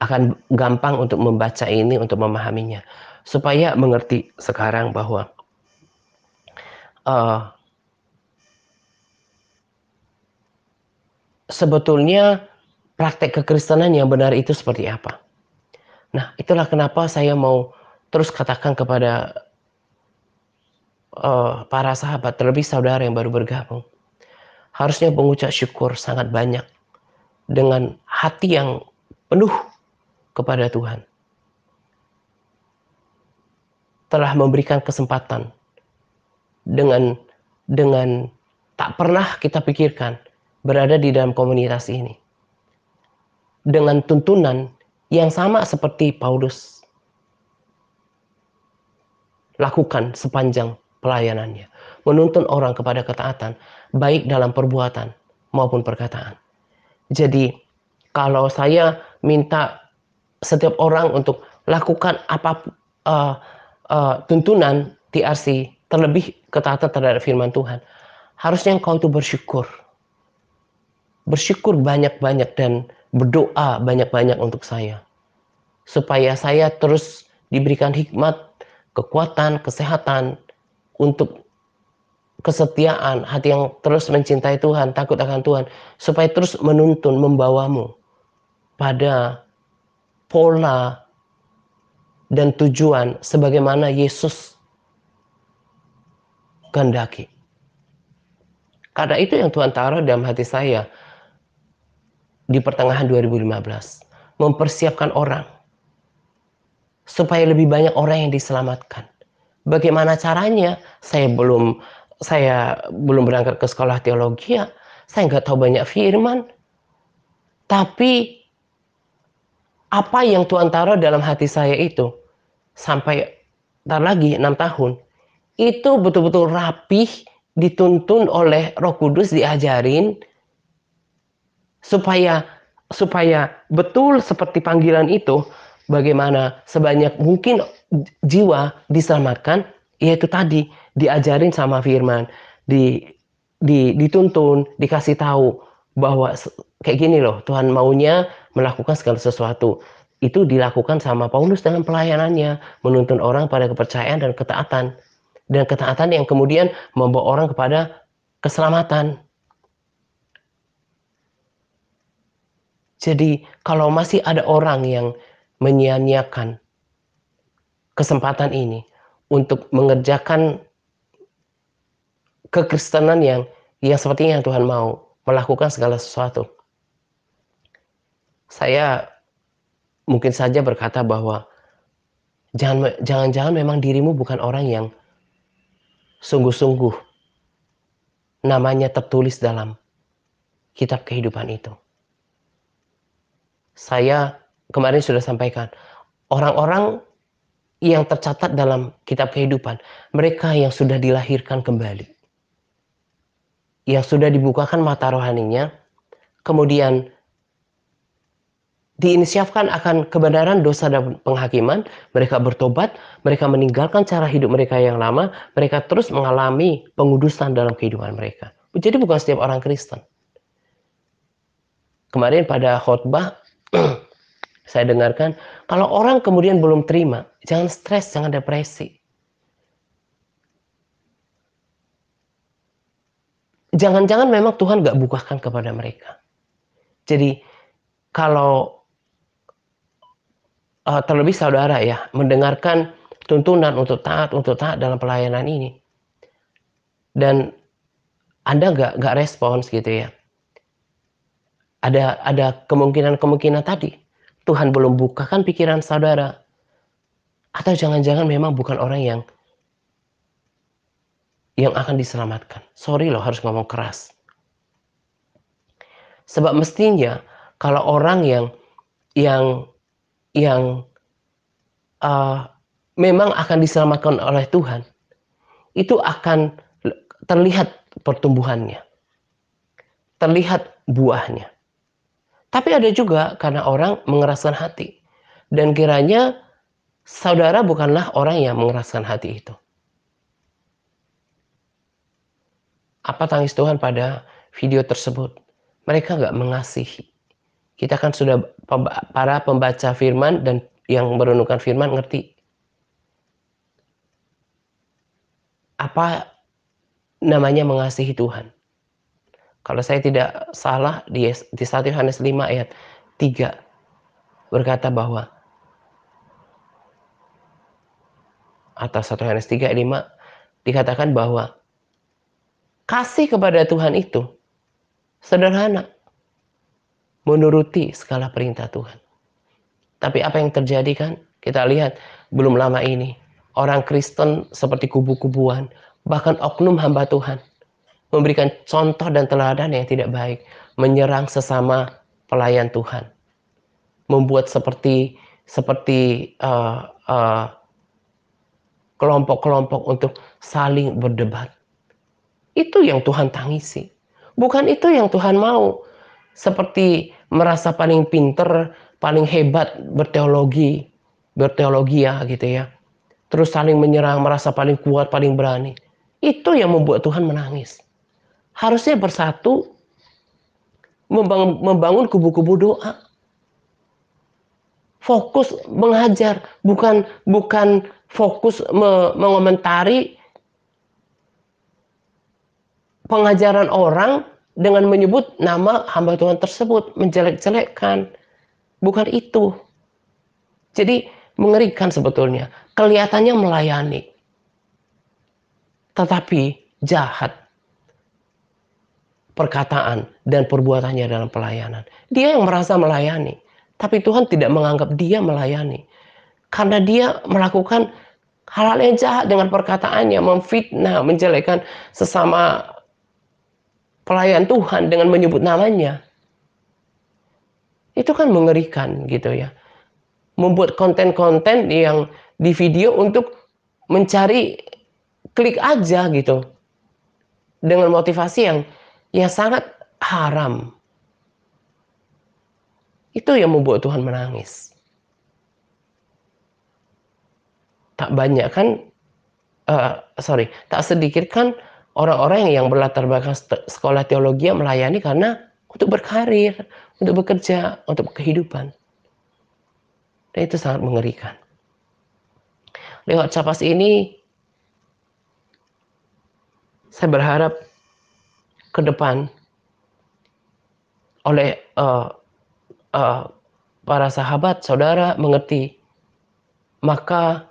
akan gampang untuk membaca ini, untuk memahaminya. Supaya mengerti sekarang bahwa sebetulnya praktek kekristenan yang benar itu seperti apa. Nah, itulah kenapa saya mau terus katakan kepada para sahabat, terlebih saudara yang baru bergabung. Harusnya mengucap syukur sangat banyak dengan hati yang penuh kepada Tuhan. Telah memberikan kesempatan dengan tak pernah kita pikirkan berada di dalam komunitas ini. Dengan tuntunan yang sama seperti Paulus lakukan sepanjang pelayanannya. Menuntun orang kepada ketaatan, baik dalam perbuatan maupun perkataan. Jadi, kalau saya minta setiap orang untuk lakukan tuntunan TRC terlebih ketaatan terhadap firman Tuhan, harusnya engkau itu bersyukur. Bersyukur banyak-banyak dan berdoa banyak-banyak untuk saya. Supaya saya terus diberikan hikmat, kekuatan, kesehatan, untuk kesetiaan, hati yang terus mencintai Tuhan, takut akan Tuhan, supaya terus menuntun, membawamu pada pola dan tujuan sebagaimana Yesus kehendaki. Karena itu yang Tuhan taruh dalam hati saya di pertengahan 2015. Mempersiapkan orang supaya lebih banyak orang yang diselamatkan. Bagaimana caranya? Saya belum berangkat ke sekolah teologi ya. Saya nggak tahu banyak firman. Tapi apa yang Tuhan taruh dalam hati saya itu sampai ntar lagi 6 tahun itu betul-betul rapih, dituntun oleh Roh Kudus, diajarin supaya supaya betul seperti panggilan itu, bagaimana sebanyak mungkin jiwa diselamatkan, yaitu tadi diajarin sama firman, dituntun, dikasih tahu bahwa kayak gini loh Tuhan maunya melakukan segala sesuatu. Itu dilakukan sama Paulus dalam pelayanannya, menuntun orang pada kepercayaan dan ketaatan. Dan ketaatan yang kemudian membawa orang kepada keselamatan. Jadi kalau masih ada orang yang menyia-nyiakan kesempatan ini untuk mengerjakan kekristenan yang sepertinya yang Tuhan mau, melakukan segala sesuatu, saya mungkin saja berkata bahwa jangan-jangan memang dirimu bukan orang yang sungguh-sungguh namanya tertulis dalam kitab kehidupan itu. Saya kemarin sudah sampaikan, orang-orang yang tercatat dalam kitab kehidupan, mereka yang sudah dilahirkan kembali, yang sudah dibukakan mata rohaninya, kemudian diinisiafkan akan kebenaran, dosa, dan penghakiman, mereka bertobat, mereka meninggalkan cara hidup mereka yang lama, mereka terus mengalami pengudusan dalam kehidupan mereka. Jadi bukan setiap orang Kristen. Kemarin pada khotbah, saya dengarkan, kalau orang kemudian belum terima, jangan stres, jangan depresi. Jangan-jangan memang Tuhan gak bukakan kepada mereka. Jadi, kalau terlebih saudara ya, mendengarkan tuntunan untuk taat dalam pelayanan ini, dan Anda nggak respons gitu ya. Ada kemungkinan tadi, Tuhan belum bukakan pikiran saudara, atau jangan-jangan memang bukan orang yang akan diselamatkan. Sorry loh harus ngomong keras. Sebab mestinya kalau orang yang memang akan diselamatkan oleh Tuhan, itu akan terlihat pertumbuhannya, terlihat buahnya. Tapi ada juga karena orang mengeraskan hati. Dan kiranya saudara bukanlah orang yang mengeraskan hati itu. Apa tangis Tuhan pada video tersebut? Mereka nggak mengasihi. Kita kan sudah para pembaca firman dan yang merenungkan firman ngerti. Apa namanya mengasihi Tuhan? Kalau saya tidak salah di 1 Yohanes 5 ayat 3 berkata bahwa, atau 1 Yohanes 3 ayat 5 dikatakan bahwa kasih kepada Tuhan itu sederhana, menuruti segala perintah Tuhan. Tapi apa yang terjadi kan? Kita lihat belum lama ini, orang Kristen seperti kubu-kubuan, bahkan oknum hamba Tuhan, memberikan contoh dan teladan yang tidak baik, menyerang sesama pelayan Tuhan, membuat seperti kelompok-kelompok untuk saling berdebat. Itu yang Tuhan tangisi. Bukan itu yang Tuhan mau. Seperti merasa paling pinter, paling hebat berteologi ya gitu ya. Terus saling menyerang, merasa paling kuat, paling berani. Itu yang membuat Tuhan menangis. Harusnya bersatu membangun kubu-kubu doa. Fokus mengajar, bukan fokus mengomentari pengajaran orang dengan menyebut nama hamba Tuhan tersebut, menjelek-jelekkan. Bukan itu. Jadi mengerikan sebetulnya. Kelihatannya melayani, tetapi jahat perkataan dan perbuatannya dalam pelayanan. Dia yang merasa melayani, tapi Tuhan tidak menganggap dia melayani. Karena dia melakukan hal-hal yang jahat dengan perkataannya, memfitnah, menjelekkan sesama pelayan Tuhan dengan menyebut namanya. Itu kan mengerikan gitu ya. Membuat konten-konten yang di video untuk mencari klik aja gitu. Dengan motivasi yang sangat haram. Itu yang membuat Tuhan menangis. Tak banyak kan, tak sedikit kan orang-orang yang berlatar belakang sekolah teologi melayani karena untuk berkarir, untuk bekerja, untuk kehidupan. Dan itu sangat mengerikan. Lewat Capas ini, saya berharap ke depan oleh para sahabat, saudara mengerti, maka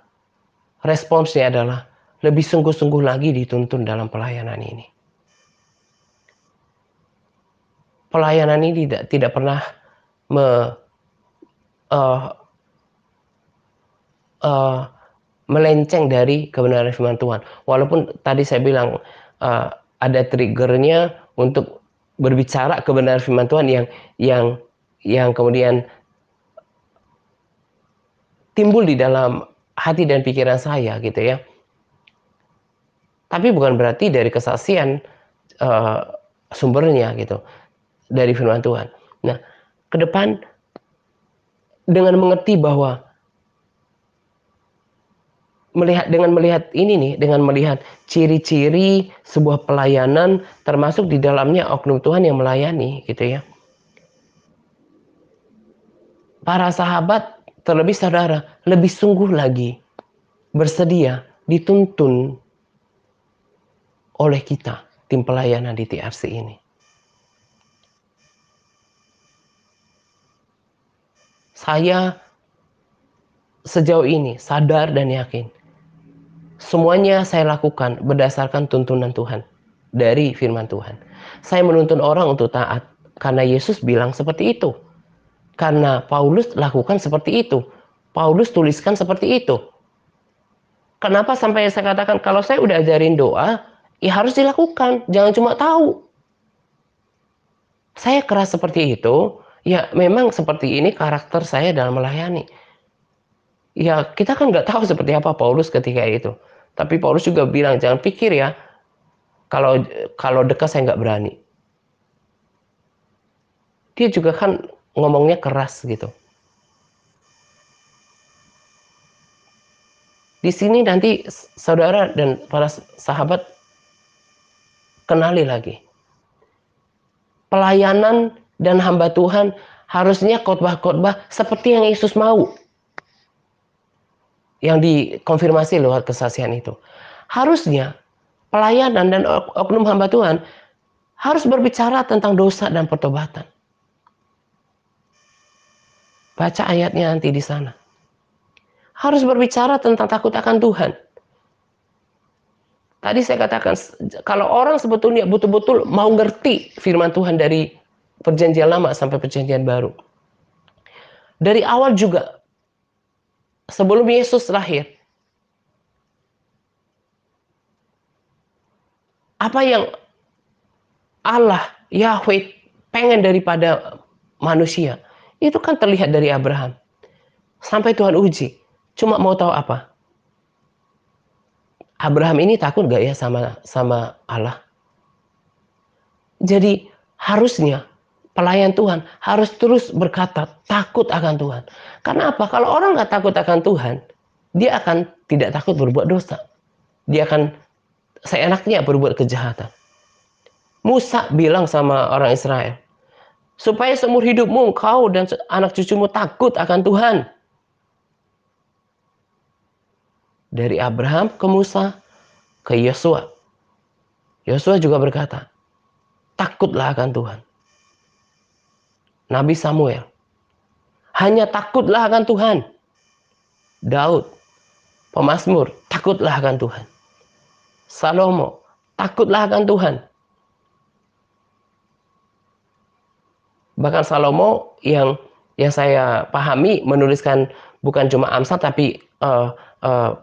responsnya adalah lebih sungguh-sungguh lagi dituntun dalam pelayanan ini. Pelayanan ini tidak pernah melenceng dari kebenaran firman Tuhan. Walaupun tadi saya bilang ada triggernya untuk berbicara kebenaran firman Tuhan yang kemudian timbul di dalam hati dan pikiran saya gitu ya. Tapi bukan berarti dari kesaksian sumbernya gitu, dari firman Tuhan. Nah, ke depan dengan mengerti bahwa dengan melihat ciri-ciri sebuah pelayanan, termasuk di dalamnya oknum Tuhan yang melayani gitu ya. Para sahabat, terlebih saudara, lebih sungguh lagi bersedia dituntun oleh kita, tim pelayanan di TRC ini. Saya sejauh ini sadar dan yakin, semuanya saya lakukan berdasarkan tuntunan Tuhan, dari firman Tuhan. Saya menuntun orang untuk taat, karena Yesus bilang seperti itu. Karena Paulus lakukan seperti itu. Paulus tuliskan seperti itu. Kenapa sampai saya katakan kalau saya udah ajarin doa, ya harus dilakukan. Jangan cuma tahu. Saya keras seperti itu, ya memang seperti ini karakter saya dalam melayani. Ya kita kan nggak tahu seperti apa Paulus ketika itu. Tapi Paulus juga bilang, jangan pikir ya, kalau dekat saya nggak berani. Dia juga kan ngomongnya keras gitu. Di sini nanti saudara dan para sahabat kenali lagi. Pelayanan dan hamba Tuhan harusnya khotbah-khotbah seperti yang Yesus mau. Yang dikonfirmasi lewat kesaksian itu. Harusnya pelayanan dan oknum hamba Tuhan harus berbicara tentang dosa dan pertobatan. Baca ayatnya nanti di sana. Harus berbicara tentang takut akan Tuhan. Tadi saya katakan, kalau orang sebetulnya betul-betul mau ngerti firman Tuhan dari perjanjian lama sampai perjanjian baru. Dari awal juga, sebelum Yesus lahir, apa yang Allah, Yahweh, pengen daripada manusia, itu kan terlihat dari Abraham. Sampai Tuhan uji, cuma mau tahu apa? Abraham ini takut gak ya sama Allah? Jadi harusnya pelayan Tuhan harus terus berkata takut akan Tuhan. Karena apa? Kalau orang gak takut akan Tuhan, dia akan tidak takut berbuat dosa. Dia akan seenaknya berbuat kejahatan. Musa bilang sama orang Israel, supaya seumur hidupmu engkau dan anak cucumu takut akan Tuhan. Dari Abraham ke Musa ke Yosua. Yosua juga berkata, takutlah akan Tuhan. Nabi Samuel, hanya takutlah akan Tuhan. Daud, pemazmur, takutlah akan Tuhan. Salomo, takutlah akan Tuhan. Bahkan Salomo yang saya pahami menuliskan bukan cuma Amsal tapi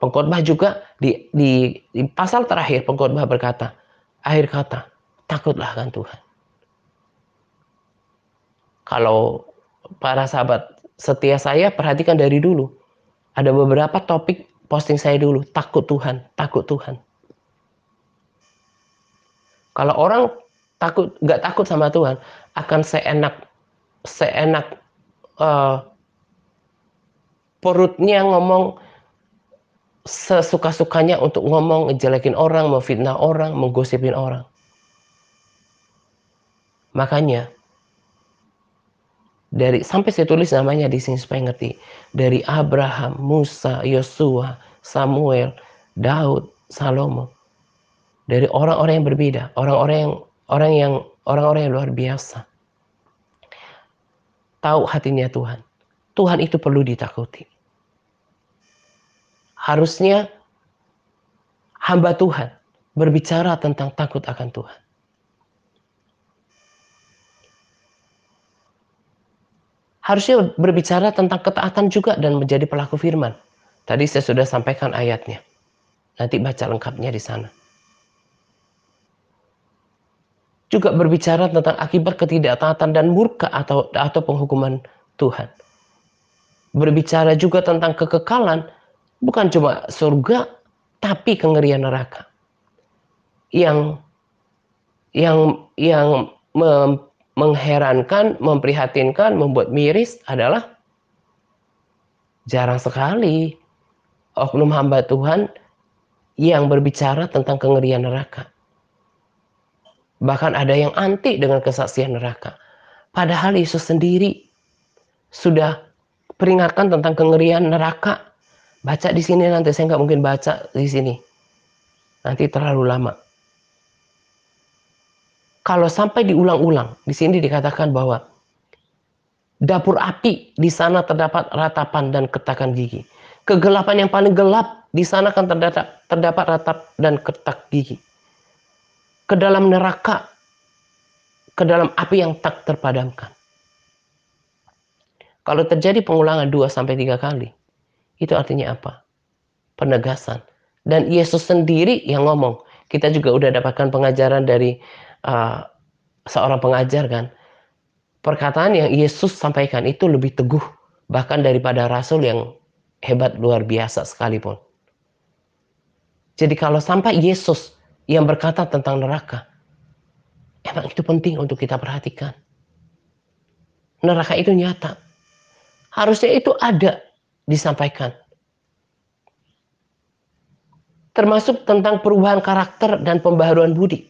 Pengkhotbah juga di pasal terakhir Pengkhotbah berkata, akhir kata, takutlah akan Tuhan. Kalau para sahabat setia saya perhatikan dari dulu, ada beberapa topik posting saya dulu, takut Tuhan, takut Tuhan. Kalau orang nggak takut sama Tuhan, akan seenak perutnya ngomong sesuka-sukanya untuk ngomong, ngejelekin orang, memfitnah orang, menggosipin orang. Makanya sampai saya tulis namanya di sini supaya ngerti. Dari Abraham, Musa, Yosua, Samuel, Daud, Salomo. Dari orang-orang yang berbeda, orang-orang yang luar biasa. Tahu hatinya Tuhan. Tuhan itu perlu ditakuti. Harusnya hamba Tuhan berbicara tentang takut akan Tuhan. Harusnya berbicara tentang ketaatan juga dan menjadi pelaku firman. Tadi saya sudah sampaikan ayatnya. Nanti baca lengkapnya di sana. Juga berbicara tentang akibat ketidaktaatan dan murka atau penghukuman Tuhan. Berbicara juga tentang kekekalan, bukan cuma surga, tapi kengerian neraka. Yang mengherankan, memprihatinkan, membuat miris adalah jarang sekali oknum hamba Tuhan yang berbicara tentang kengerian neraka. Bahkan ada yang anti dengan kesaksian neraka. Padahal Yesus sendiri sudah peringatkan tentang kengerian neraka. Baca di sini nanti, saya nggak mungkin baca di sini. Nanti terlalu lama. Kalau sampai diulang-ulang, di sini dikatakan bahwa dapur api, di sana terdapat ratapan dan ketakan gigi. Kegelapan yang paling gelap, di sana kan terdapat ratap dan ketak gigi. Ke dalam neraka, ke dalam api yang tak terpadamkan. Kalau terjadi pengulangan 2-3 kali, itu artinya apa? Penegasan. Dan Yesus sendiri yang ngomong. Kita juga udah dapatkan pengajaran dari seorang pengajar kan. Perkataan yang Yesus sampaikan itu lebih teguh bahkan daripada rasul yang hebat luar biasa sekalipun. Jadi kalau sampai Yesus yang berkata tentang neraka, emang itu penting untuk kita perhatikan. Neraka itu nyata. Harusnya itu ada disampaikan. Termasuk tentang perubahan karakter dan pembaharuan budi.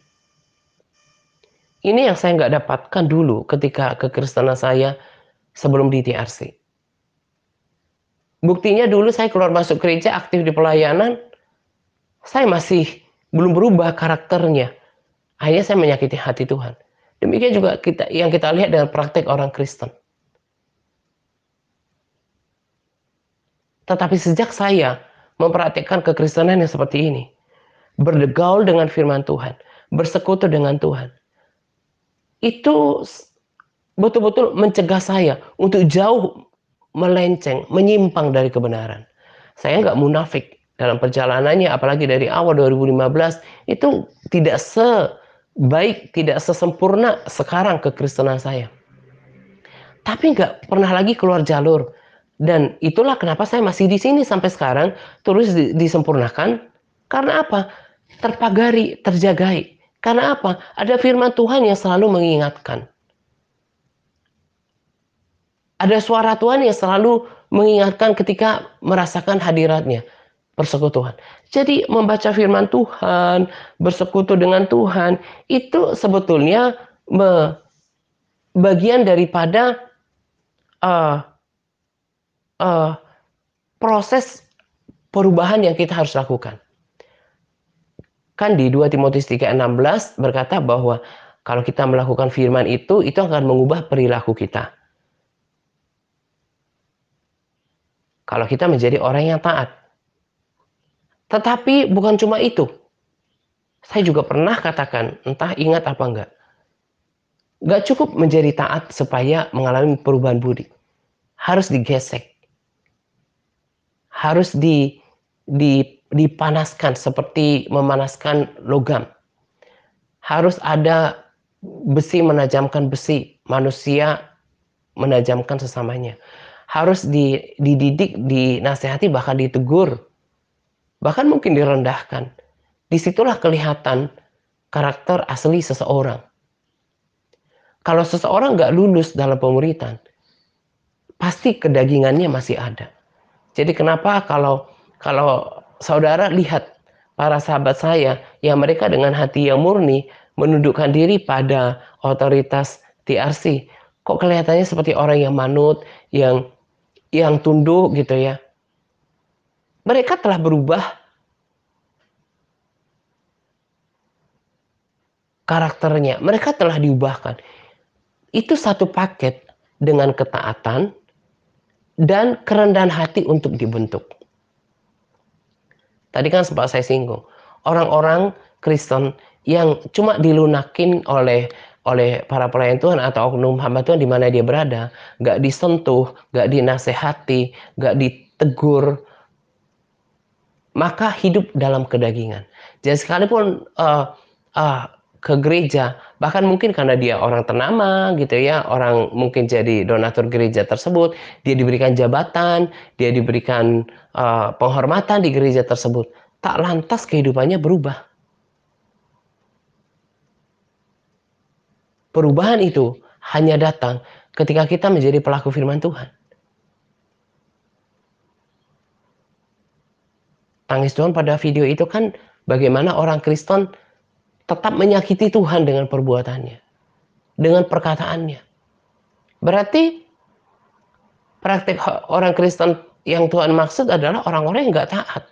Ini yang saya nggak dapatkan dulu ketika kekristenan saya sebelum di TRC. Buktinya dulu saya keluar masuk gereja, aktif di pelayanan, saya masih belum berubah karakternya. Akhirnya saya menyakiti hati Tuhan. Demikian juga yang kita lihat dengan praktek orang Kristen. Tetapi sejak saya mempraktikkan kekristenan yang seperti ini, bergaul dengan firman Tuhan, bersekutu dengan Tuhan, itu betul-betul mencegah saya untuk jauh melenceng, menyimpang dari kebenaran. Saya nggak munafik dalam perjalanannya, apalagi dari awal 2015, itu tidak sebaik, tidak sesempurna sekarang kekristenan saya. Tapi nggak pernah lagi keluar jalur. Dan itulah kenapa saya masih di sini sampai sekarang, terus disempurnakan. Karena apa? Terpagari, terjagai. Karena apa? Ada firman Tuhan yang selalu mengingatkan. Ada suara Tuhan yang selalu mengingatkan ketika merasakan hadiratnya. persekutuan. Jadi membaca firman Tuhan, bersekutu dengan Tuhan, itu sebetulnya bagian daripada uh, uh, proses perubahan yang kita harus lakukan. Kan di 2 Timotius 3:16 berkata bahwa kalau kita melakukan firman itu akan mengubah perilaku kita. Kalau kita menjadi orang yang taat. Tetapi bukan cuma itu. Saya juga pernah katakan, entah ingat apa enggak. Enggak cukup menjadi taat supaya mengalami perubahan budi. Harus digesek. Harus dipanaskan seperti memanaskan logam. Harus ada besi menajamkan besi. Manusia menajamkan sesamanya. Harus dididik, dinasehati, bahkan ditegur. Bahkan mungkin direndahkan. Disitulah kelihatan karakter asli seseorang. Kalau seseorang nggak lulus dalam pemuritan, pasti kedagingannya masih ada. Jadi kenapa kalau saudara lihat para sahabat saya yang mereka dengan hati yang murni menundukkan diri pada otoritas TRC, kok kelihatannya seperti orang yang manut, yang tunduk gitu ya. Mereka telah berubah karakternya, mereka telah diubahkan. Itu satu paket dengan ketaatan dan kerendahan hati untuk dibentuk. Tadi kan sempat saya singgung, orang-orang Kristen yang cuma dilunakin oleh para pelayan Tuhan atau oknum hamba Tuhan di mana dia berada, nggak disentuh, nggak dinasehati, nggak ditegur, maka hidup dalam kedagingan. Jadi sekalipun ke gereja, bahkan mungkin karena dia orang ternama gitu ya, orang mungkin jadi donatur gereja tersebut, dia diberikan jabatan, dia diberikan penghormatan di gereja tersebut, tak lantas kehidupannya berubah. Perubahan itu hanya datang ketika kita menjadi pelaku firman Tuhan. Tangis Tuhan pada video itu kan bagaimana orang Kristen tetap menyakiti Tuhan dengan perbuatannya, dengan perkataannya. Berarti praktik orang Kristen yang Tuhan maksud adalah orang-orang yang nggak taat.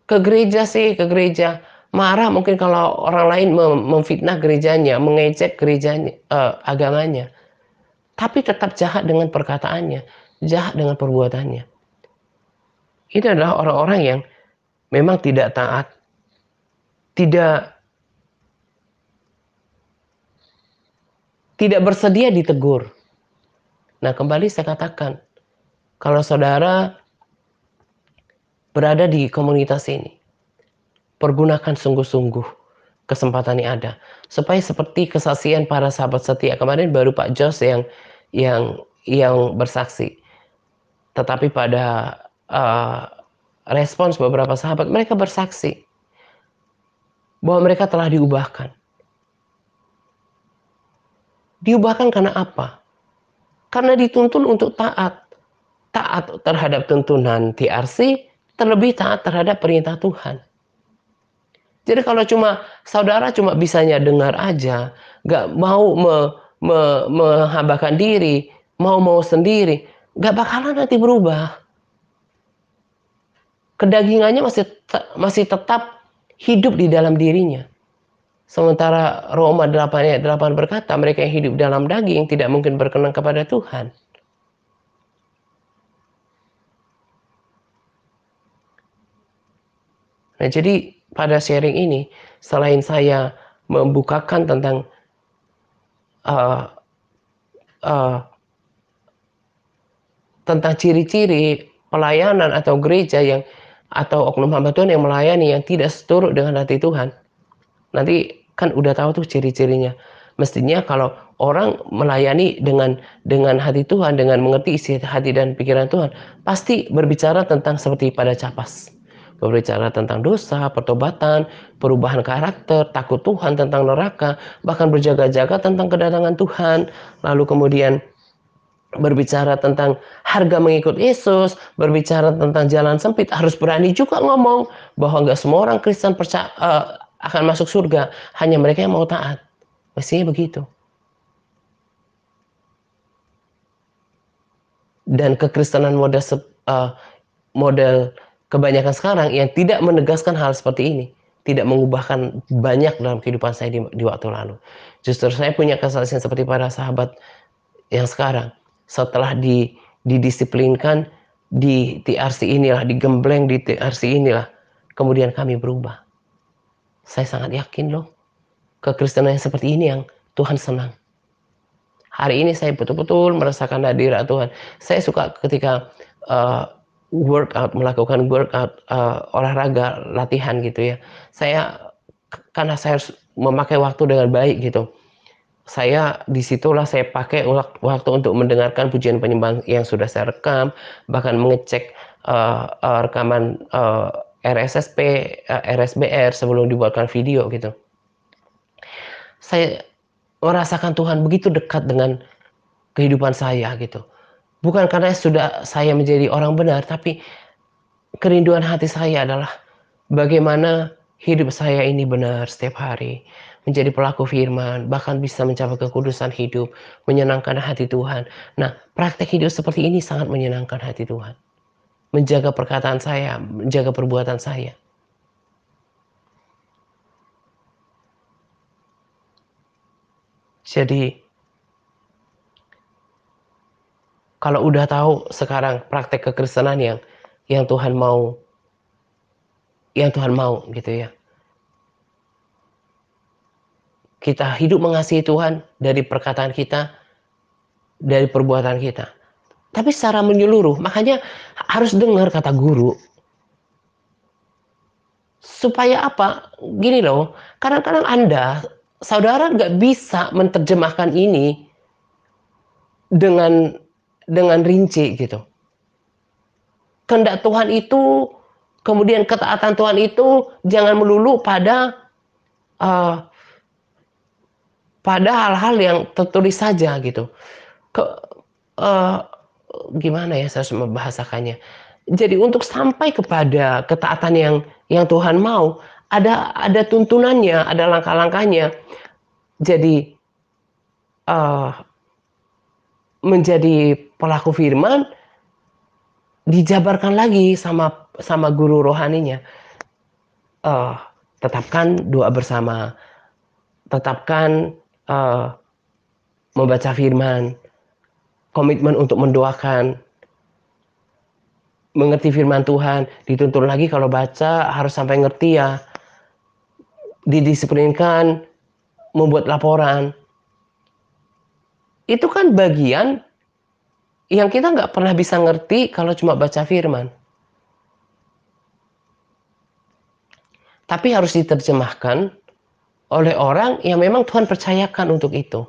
Ke gereja sih, ke gereja. Marah mungkin kalau orang lain memfitnah gerejanya, mengejek gerejanya, agamanya. Tapi tetap jahat dengan perkataannya, jahat dengan perbuatannya. Itu adalah orang-orang yang memang tidak taat, tidak bersedia ditegur. Nah, kembali saya katakan, kalau saudara berada di komunitas ini, pergunakan sungguh-sungguh kesempatan yang ada, supaya seperti kesaksian para sahabat setia kemarin, baru Pak Jos yang bersaksi, tetapi pada respons beberapa sahabat, mereka bersaksi bahwa mereka telah diubahkan. Diubahkan karena apa? Karena dituntun untuk taat. Taat terhadap tuntunan TRC, terlebih taat terhadap perintah Tuhan. Jadi kalau saudara cuma bisanya dengar aja, nggak mau menghambakan diri, mau sendiri, nggak bakalan nanti berubah. Kedagingannya masih tetap hidup di dalam dirinya. Sementara Roma 8 ayat 8 berkata, mereka yang hidup dalam daging tidak mungkin berkenan kepada Tuhan. Nah, jadi pada sharing ini, selain saya membukakan tentang tentang ciri-ciri pelayanan atau gereja atau oknum hamba Tuhan yang melayani yang tidak seturut dengan hati Tuhan. Nanti kan udah tahu tuh ciri-cirinya. Mestinya kalau orang melayani dengan hati Tuhan, dengan mengerti isi hati dan pikiran Tuhan, pasti berbicara tentang seperti pada Capas. Berbicara tentang dosa, pertobatan, perubahan karakter, takut Tuhan, tentang neraka, bahkan berjaga-jaga tentang kedatangan Tuhan. Lalu kemudian berbicara tentang harga mengikut Yesus, berbicara tentang jalan sempit, harus berani juga ngomong bahwa nggak semua orang Kristen akan masuk surga, hanya mereka yang mau taat. Mestinya begitu. Dan kekristenan model kebanyakan sekarang yang tidak menegaskan hal seperti ini, tidak mengubahkan banyak dalam kehidupan saya di waktu lalu. Justru saya punya kesaksian seperti para sahabat yang sekarang, setelah didisiplinkan di TRC inilah, digembleng di TRC inilah, kemudian kami berubah. Saya sangat yakin loh, kekristenan yang seperti ini yang Tuhan senang. Hari ini saya betul-betul merasakan hadirat Tuhan. Saya suka ketika melakukan workout, olahraga, latihan gitu ya. Karena saya harus memakai waktu dengan baik gitu. Disitulah saya pakai waktu untuk mendengarkan pujian penyembahan yang sudah saya rekam, bahkan mengecek rekaman RSSP, RSBR sebelum dibuatkan video gitu. Saya merasakan Tuhan begitu dekat dengan kehidupan saya gitu. Bukan karena saya menjadi orang benar, tapi kerinduan hati saya adalah bagaimana hidup saya ini benar setiap hari, menjadi pelaku firman, bahkan bisa mencapai kekudusan hidup, menyenangkan hati Tuhan. Nah, praktek hidup seperti ini sangat menyenangkan hati Tuhan. Menjaga perkataan saya, menjaga perbuatan saya. Jadi, kalau udah tahu sekarang praktek kekristenan yang Tuhan mau, gitu ya. Kita hidup mengasihi Tuhan dari perkataan kita, dari perbuatan kita. Tapi secara menyeluruh, makanya harus dengar kata guru. Supaya apa? Gini loh, kadang-kadang saudara nggak bisa menerjemahkan ini dengan rinci gitu. Kehendak Tuhan itu, kemudian ketaatan Tuhan itu jangan melulu pada uh, hal-hal yang tertulis saja gitu. Ke, uh, Gimana ya saya harus membahasakannya? Jadi untuk sampai kepada ketaatan yang Tuhan mau, ada tuntunannya, ada langkah-langkahnya. Jadi menjadi pelaku firman dijabarkan lagi sama guru rohaninya. Tetapkan doa bersama, tetapkan membaca firman, komitmen untuk mendoakan, mengerti firman Tuhan, dituntun lagi kalau baca harus sampai ngerti ya, didisiplinkan, membuat laporan. Itu kan bagian yang kita nggak pernah bisa ngerti kalau cuma baca firman. Tapi harus diterjemahkan oleh orang yang memang Tuhan percayakan untuk itu.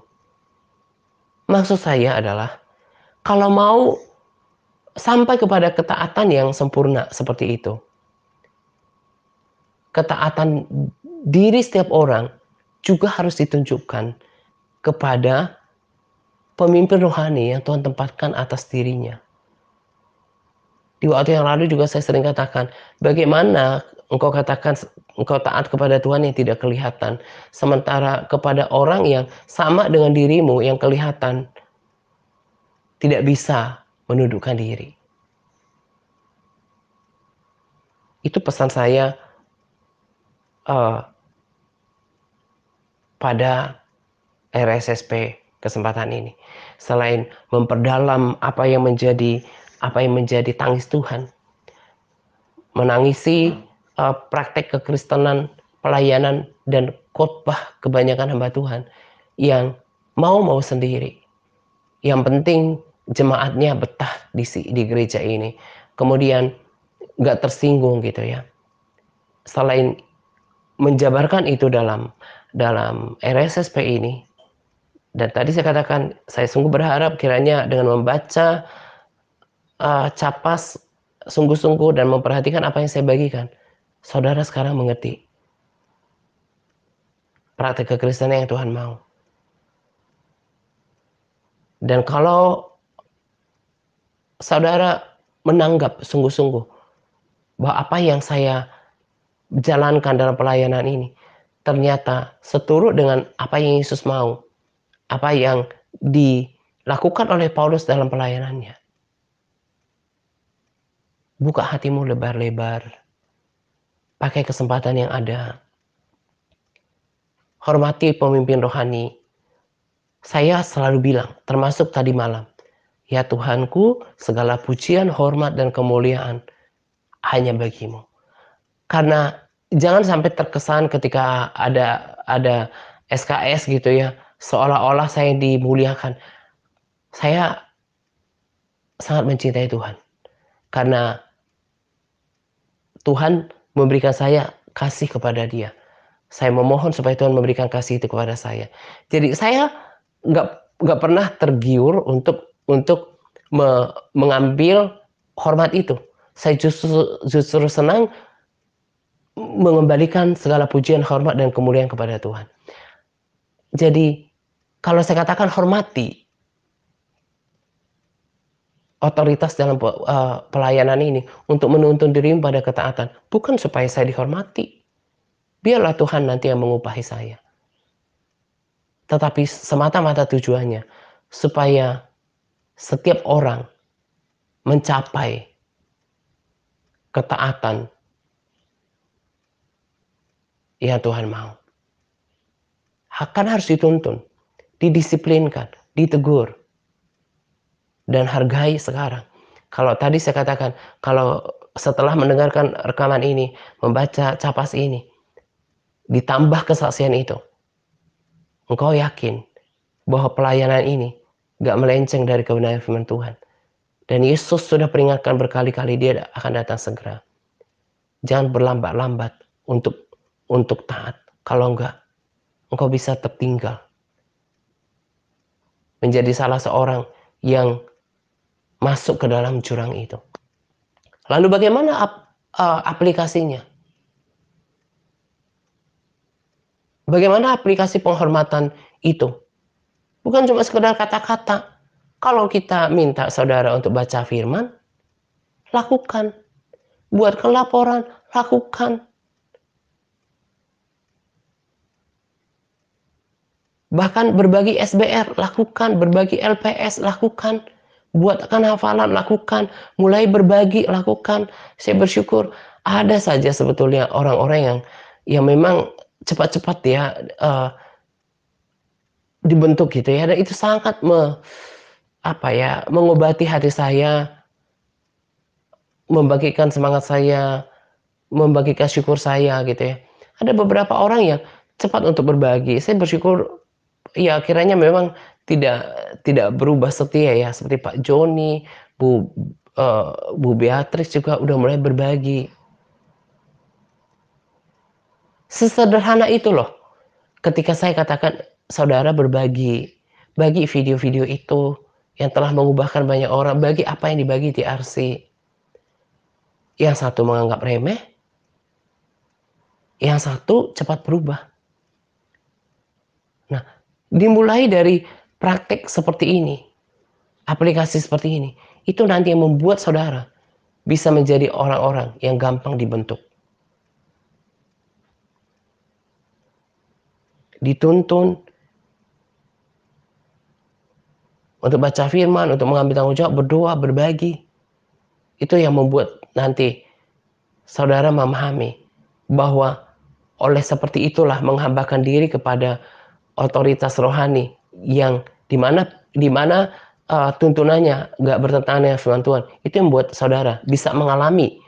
Maksud saya adalah, kalau mau sampai kepada ketaatan yang sempurna seperti itu, ketaatan diri setiap orang juga harus ditunjukkan kepada pemimpin rohani yang Tuhan tempatkan atas dirinya. Di waktu yang lalu juga saya sering katakan, bagaimana engkau taat kepada Tuhan yang tidak kelihatan, sementara kepada orang yang sama dengan dirimu yang kelihatan tidak bisa menundukkan diri. Itu pesan saya pada RSSP kesempatan ini. Selain memperdalam apa yang menjadi tangis Tuhan, menangisi praktek kekristenan, pelayanan, dan khotbah kebanyakan hamba Tuhan yang mau sendiri. Yang penting jemaatnya betah di gereja ini. Kemudian nggak tersinggung gitu ya. Selain menjabarkan itu dalam RSSP ini, dan tadi saya katakan, saya sungguh berharap kiranya dengan membaca capas sungguh-sungguh dan memperhatikan apa yang saya bagikan, saudara sekarang mengerti praktek kekristenan yang Tuhan mau. Dan kalau saudara menanggap sungguh-sungguh bahwa apa yang saya jalankan dalam pelayanan ini ternyata seturut dengan apa yang Yesus mau, apa yang dilakukan oleh Paulus dalam pelayanannya. Buka hatimu lebar-lebar, pakai kesempatan yang ada. Hormati pemimpin rohani. Saya selalu bilang, termasuk tadi malam, ya Tuhanku, segala pujian, hormat, dan kemuliaan hanya bagimu. Karena jangan sampai terkesan ketika ada SKS gitu ya, seolah-olah saya dimuliakan. Saya sangat mencintai Tuhan. Karena Tuhan memberikan saya kasih kepada Dia. Saya memohon supaya Tuhan memberikan kasih itu kepada saya. Jadi saya nggak pernah tergiur untuk mengambil hormat itu. Saya justru senang mengembalikan segala pujian, hormat, dan kemuliaan kepada Tuhan. Jadi kalau saya katakan hormati otoritas dalam pelayanan ini untuk menuntun dirimu pada ketaatan, bukan supaya saya dihormati. Biarlah Tuhan nanti yang mengupahi saya. Tetapi semata-mata tujuannya supaya setiap orang mencapai ketaatan yang Tuhan mau. Akan harus dituntun, didisiplinkan, ditegur, dan hargai sekarang. Kalau tadi saya katakan, kalau setelah mendengarkan rekaman ini, membaca capas ini, ditambah kesaksian itu, engkau yakin bahwa pelayanan ini gak melenceng dari kebenaran firman Tuhan. Dan Yesus sudah peringatkan berkali-kali Dia akan datang segera. Jangan berlambat-lambat untuk taat. Kalau enggak, engkau bisa tertinggal. Menjadi salah seorang yang masuk ke dalam jurang itu. Lalu bagaimana aplikasinya? Bagaimana aplikasi penghormatan itu? Bukan cuma sekedar kata-kata. Kalau kita minta saudara untuk baca firman, lakukan. Buatkan laporan, lakukan. Bahkan berbagi SBR, lakukan. Berbagi LPS, lakukan. Buatkan hafalan, lakukan. Mulai berbagi, lakukan. Saya bersyukur ada saja sebetulnya orang-orang yang memang cepat-cepat ya dibentuk gitu ya. Dan itu sangat mengobati hati saya, membagikan semangat saya, membagikan syukur saya gitu ya. Ada beberapa orang yang cepat untuk berbagi. Saya bersyukur ya kiranya memang tidak berubah setia ya, seperti Pak Joni, Bu Beatrice juga udah mulai berbagi. Sesederhana itu loh. Ketika saya katakan saudara berbagi, bagi video-video itu yang telah mengubahkan banyak orang, bagi apa yang dibagi di RC. Yang satu menganggap remeh, yang satu cepat berubah. Nah, dimulai dari praktek seperti ini, aplikasi seperti ini, itu nanti yang membuat saudara bisa menjadi orang-orang yang gampang dibentuk. Dituntun untuk baca firman, untuk mengambil tanggung jawab, berdoa, berbagi. Itu yang membuat nanti saudara memahami bahwa oleh seperti itulah menghambakan diri kepada otoritas rohani yang dimana tuntunannya nggak bertentangan dengan firman Tuhan. Itu yang membuat saudara bisa mengalami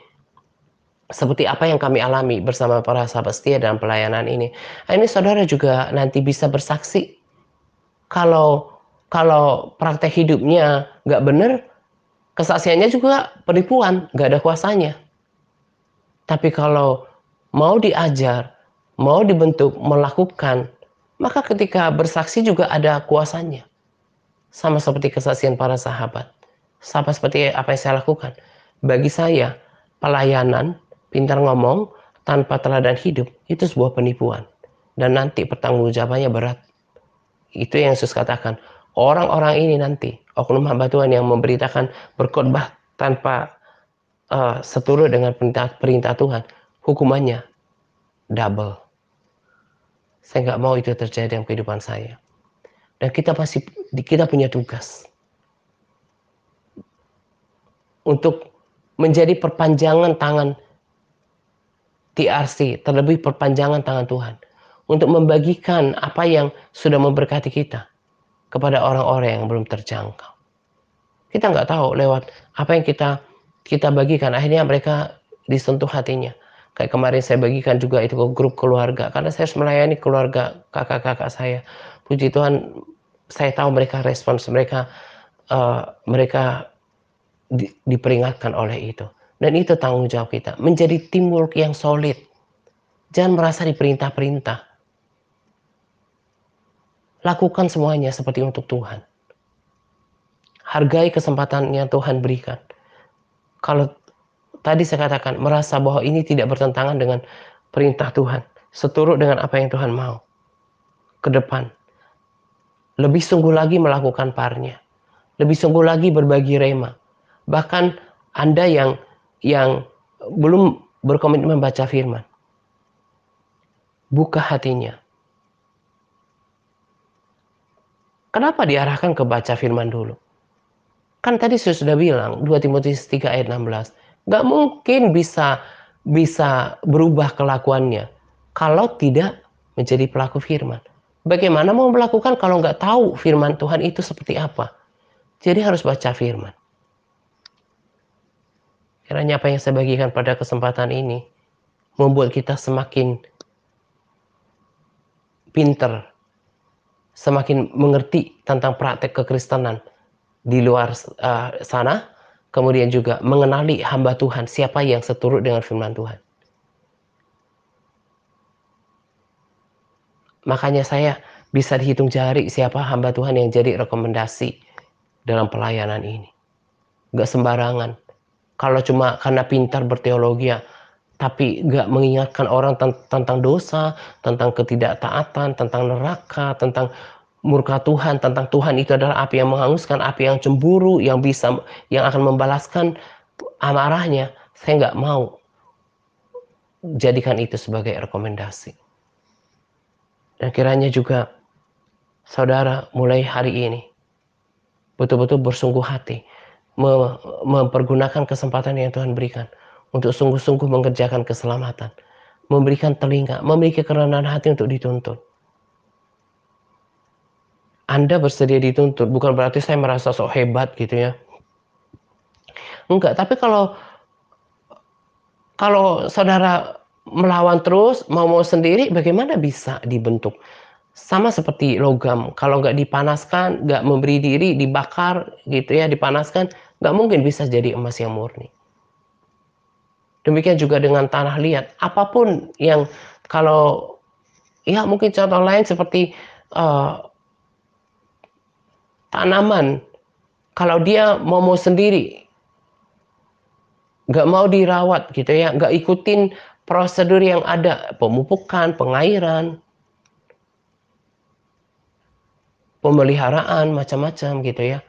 seperti apa yang kami alami bersama para sahabat setia dalam pelayanan ini. Nah, ini saudara juga nanti bisa bersaksi kalau praktek hidupnya nggak benar, kesaksiannya juga penipuan, nggak ada kuasanya. Tapi kalau mau diajar, mau dibentuk, melakukan, maka ketika bersaksi juga ada kuasanya. Sama seperti kesaksian para sahabat. Sama seperti apa yang saya lakukan. Bagi saya, pelayanan, pintar ngomong, tanpa teladan hidup, itu sebuah penipuan. Dan nanti pertanggungjawabannya berat. Itu yang Yesus katakan. Orang-orang ini nanti, oknum hamba Tuhan yang memberitakan berkhotbah tanpa seturut dengan perintah Tuhan, hukumannya double. Saya nggak mau itu terjadi dalam kehidupan saya. Dan kita punya tugas untuk menjadi perpanjangan tangan TRC, terlebih perpanjangan tangan Tuhan, untuk membagikan apa yang sudah memberkati kita kepada orang-orang yang belum terjangkau. Kita nggak tahu lewat apa yang kita bagikan, akhirnya mereka disentuh hatinya. Kayak kemarin saya bagikan juga itu ke grup keluarga, karena saya harus melayani keluarga kakak-kakak saya. Puji Tuhan, saya tahu mereka respons, mereka diperingatkan oleh itu. Dan itu tanggung jawab kita, menjadi teamwork yang solid. Jangan merasa diperintah-perintah. Lakukan semuanya seperti untuk Tuhan. Hargai kesempatan yang Tuhan berikan. Kalau tadi saya katakan, merasa bahwa ini tidak bertentangan dengan perintah Tuhan, seturut dengan apa yang Tuhan mau, ke depan, lebih sungguh lagi melakukan parnya, lebih sungguh lagi berbagi rema. Bahkan Anda yang belum berkomitmen baca firman, buka hatinya. Kenapa diarahkan ke baca firman dulu? Kan tadi saya sudah bilang, 2 Timotius 3 ayat 16, nggak mungkin bisa berubah kelakuannya kalau tidak menjadi pelaku firman. Bagaimana mau melakukan kalau nggak tahu firman Tuhan itu seperti apa? Jadi harus baca firman. Kiranya apa yang saya bagikan pada kesempatan ini membuat kita semakin pinter, semakin mengerti tentang praktek kekristenan di luar sana, kemudian juga mengenali hamba Tuhan, siapa yang seturut dengan firman Tuhan. Makanya saya bisa dihitung jari siapa hamba Tuhan yang jadi rekomendasi dalam pelayanan ini. Gak sembarangan. Kalau cuma karena pintar berteologi, tapi gak mengingatkan orang tentang dosa, tentang ketidaktaatan, tentang neraka, tentang murka Tuhan, tentang Tuhan itu adalah api yang menghanguskan, api yang cemburu, yang akan membalaskan amarahnya. Saya nggak mau jadikan itu sebagai rekomendasi. Dan kiranya juga saudara mulai hari ini betul-betul bersungguh hati mempergunakan kesempatan yang Tuhan berikan untuk sungguh-sungguh mengerjakan keselamatan, memberikan telinga, memiliki kerendahan hati untuk dituntut. Anda bersedia dituntut, bukan berarti saya merasa sok hebat gitu ya. Enggak, tapi kalau saudara melawan terus, mau sendiri, bagaimana bisa dibentuk? Sama seperti logam, kalau nggak dipanaskan, nggak memberi diri, dibakar gitu ya, dipanaskan, nggak mungkin bisa jadi emas yang murni. Demikian juga dengan tanah liat, apapun yang kalau ya mungkin contoh lain seperti tanaman, kalau dia mau sendiri, nggak mau dirawat gitu ya, nggak ikutin prosedur yang ada, pemupukan, pengairan, pemeliharaan, macam-macam gitu ya.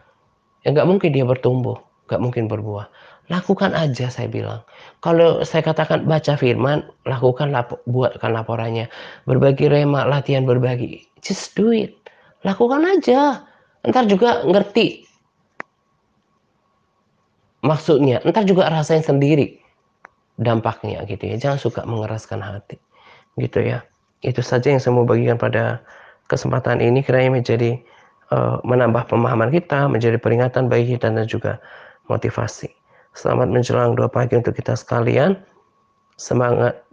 Ya nggak mungkin dia bertumbuh, nggak mungkin berbuah. Lakukan aja saya bilang. Kalau saya katakan baca firman, buatkan laporannya. Berbagi rema, latihan berbagi. Just do it. Lakukan aja. Ntar juga ngerti maksudnya. Ntar juga rasain sendiri dampaknya gitu ya. Jangan suka mengeraskan hati. Gitu ya. Itu saja yang saya mau bagikan pada kesempatan ini. Kiranya menjadi menambah pemahaman kita, menjadi peringatan bagi kita dan juga motivasi. Selamat menjelang 2 pagi untuk kita sekalian. Semangat,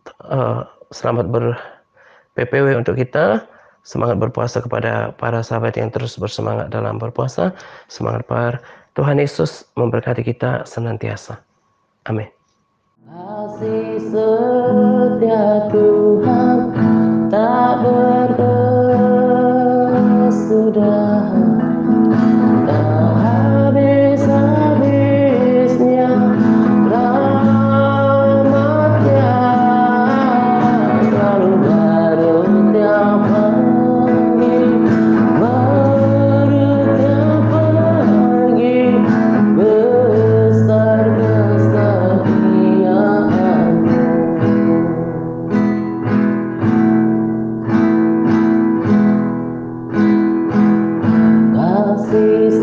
selamat ber-PPW untuk kita. Semangat berpuasa kepada para sahabat yang terus bersemangat dalam berpuasa. Semangat Tuhan Yesus memberkati kita senantiasa. Amin. Kasih setia Tuhan tak berkesudahan, tak habis-habisnya rahmat-Nya, selalu baru tiap pagi, baru tiap pagi. kasih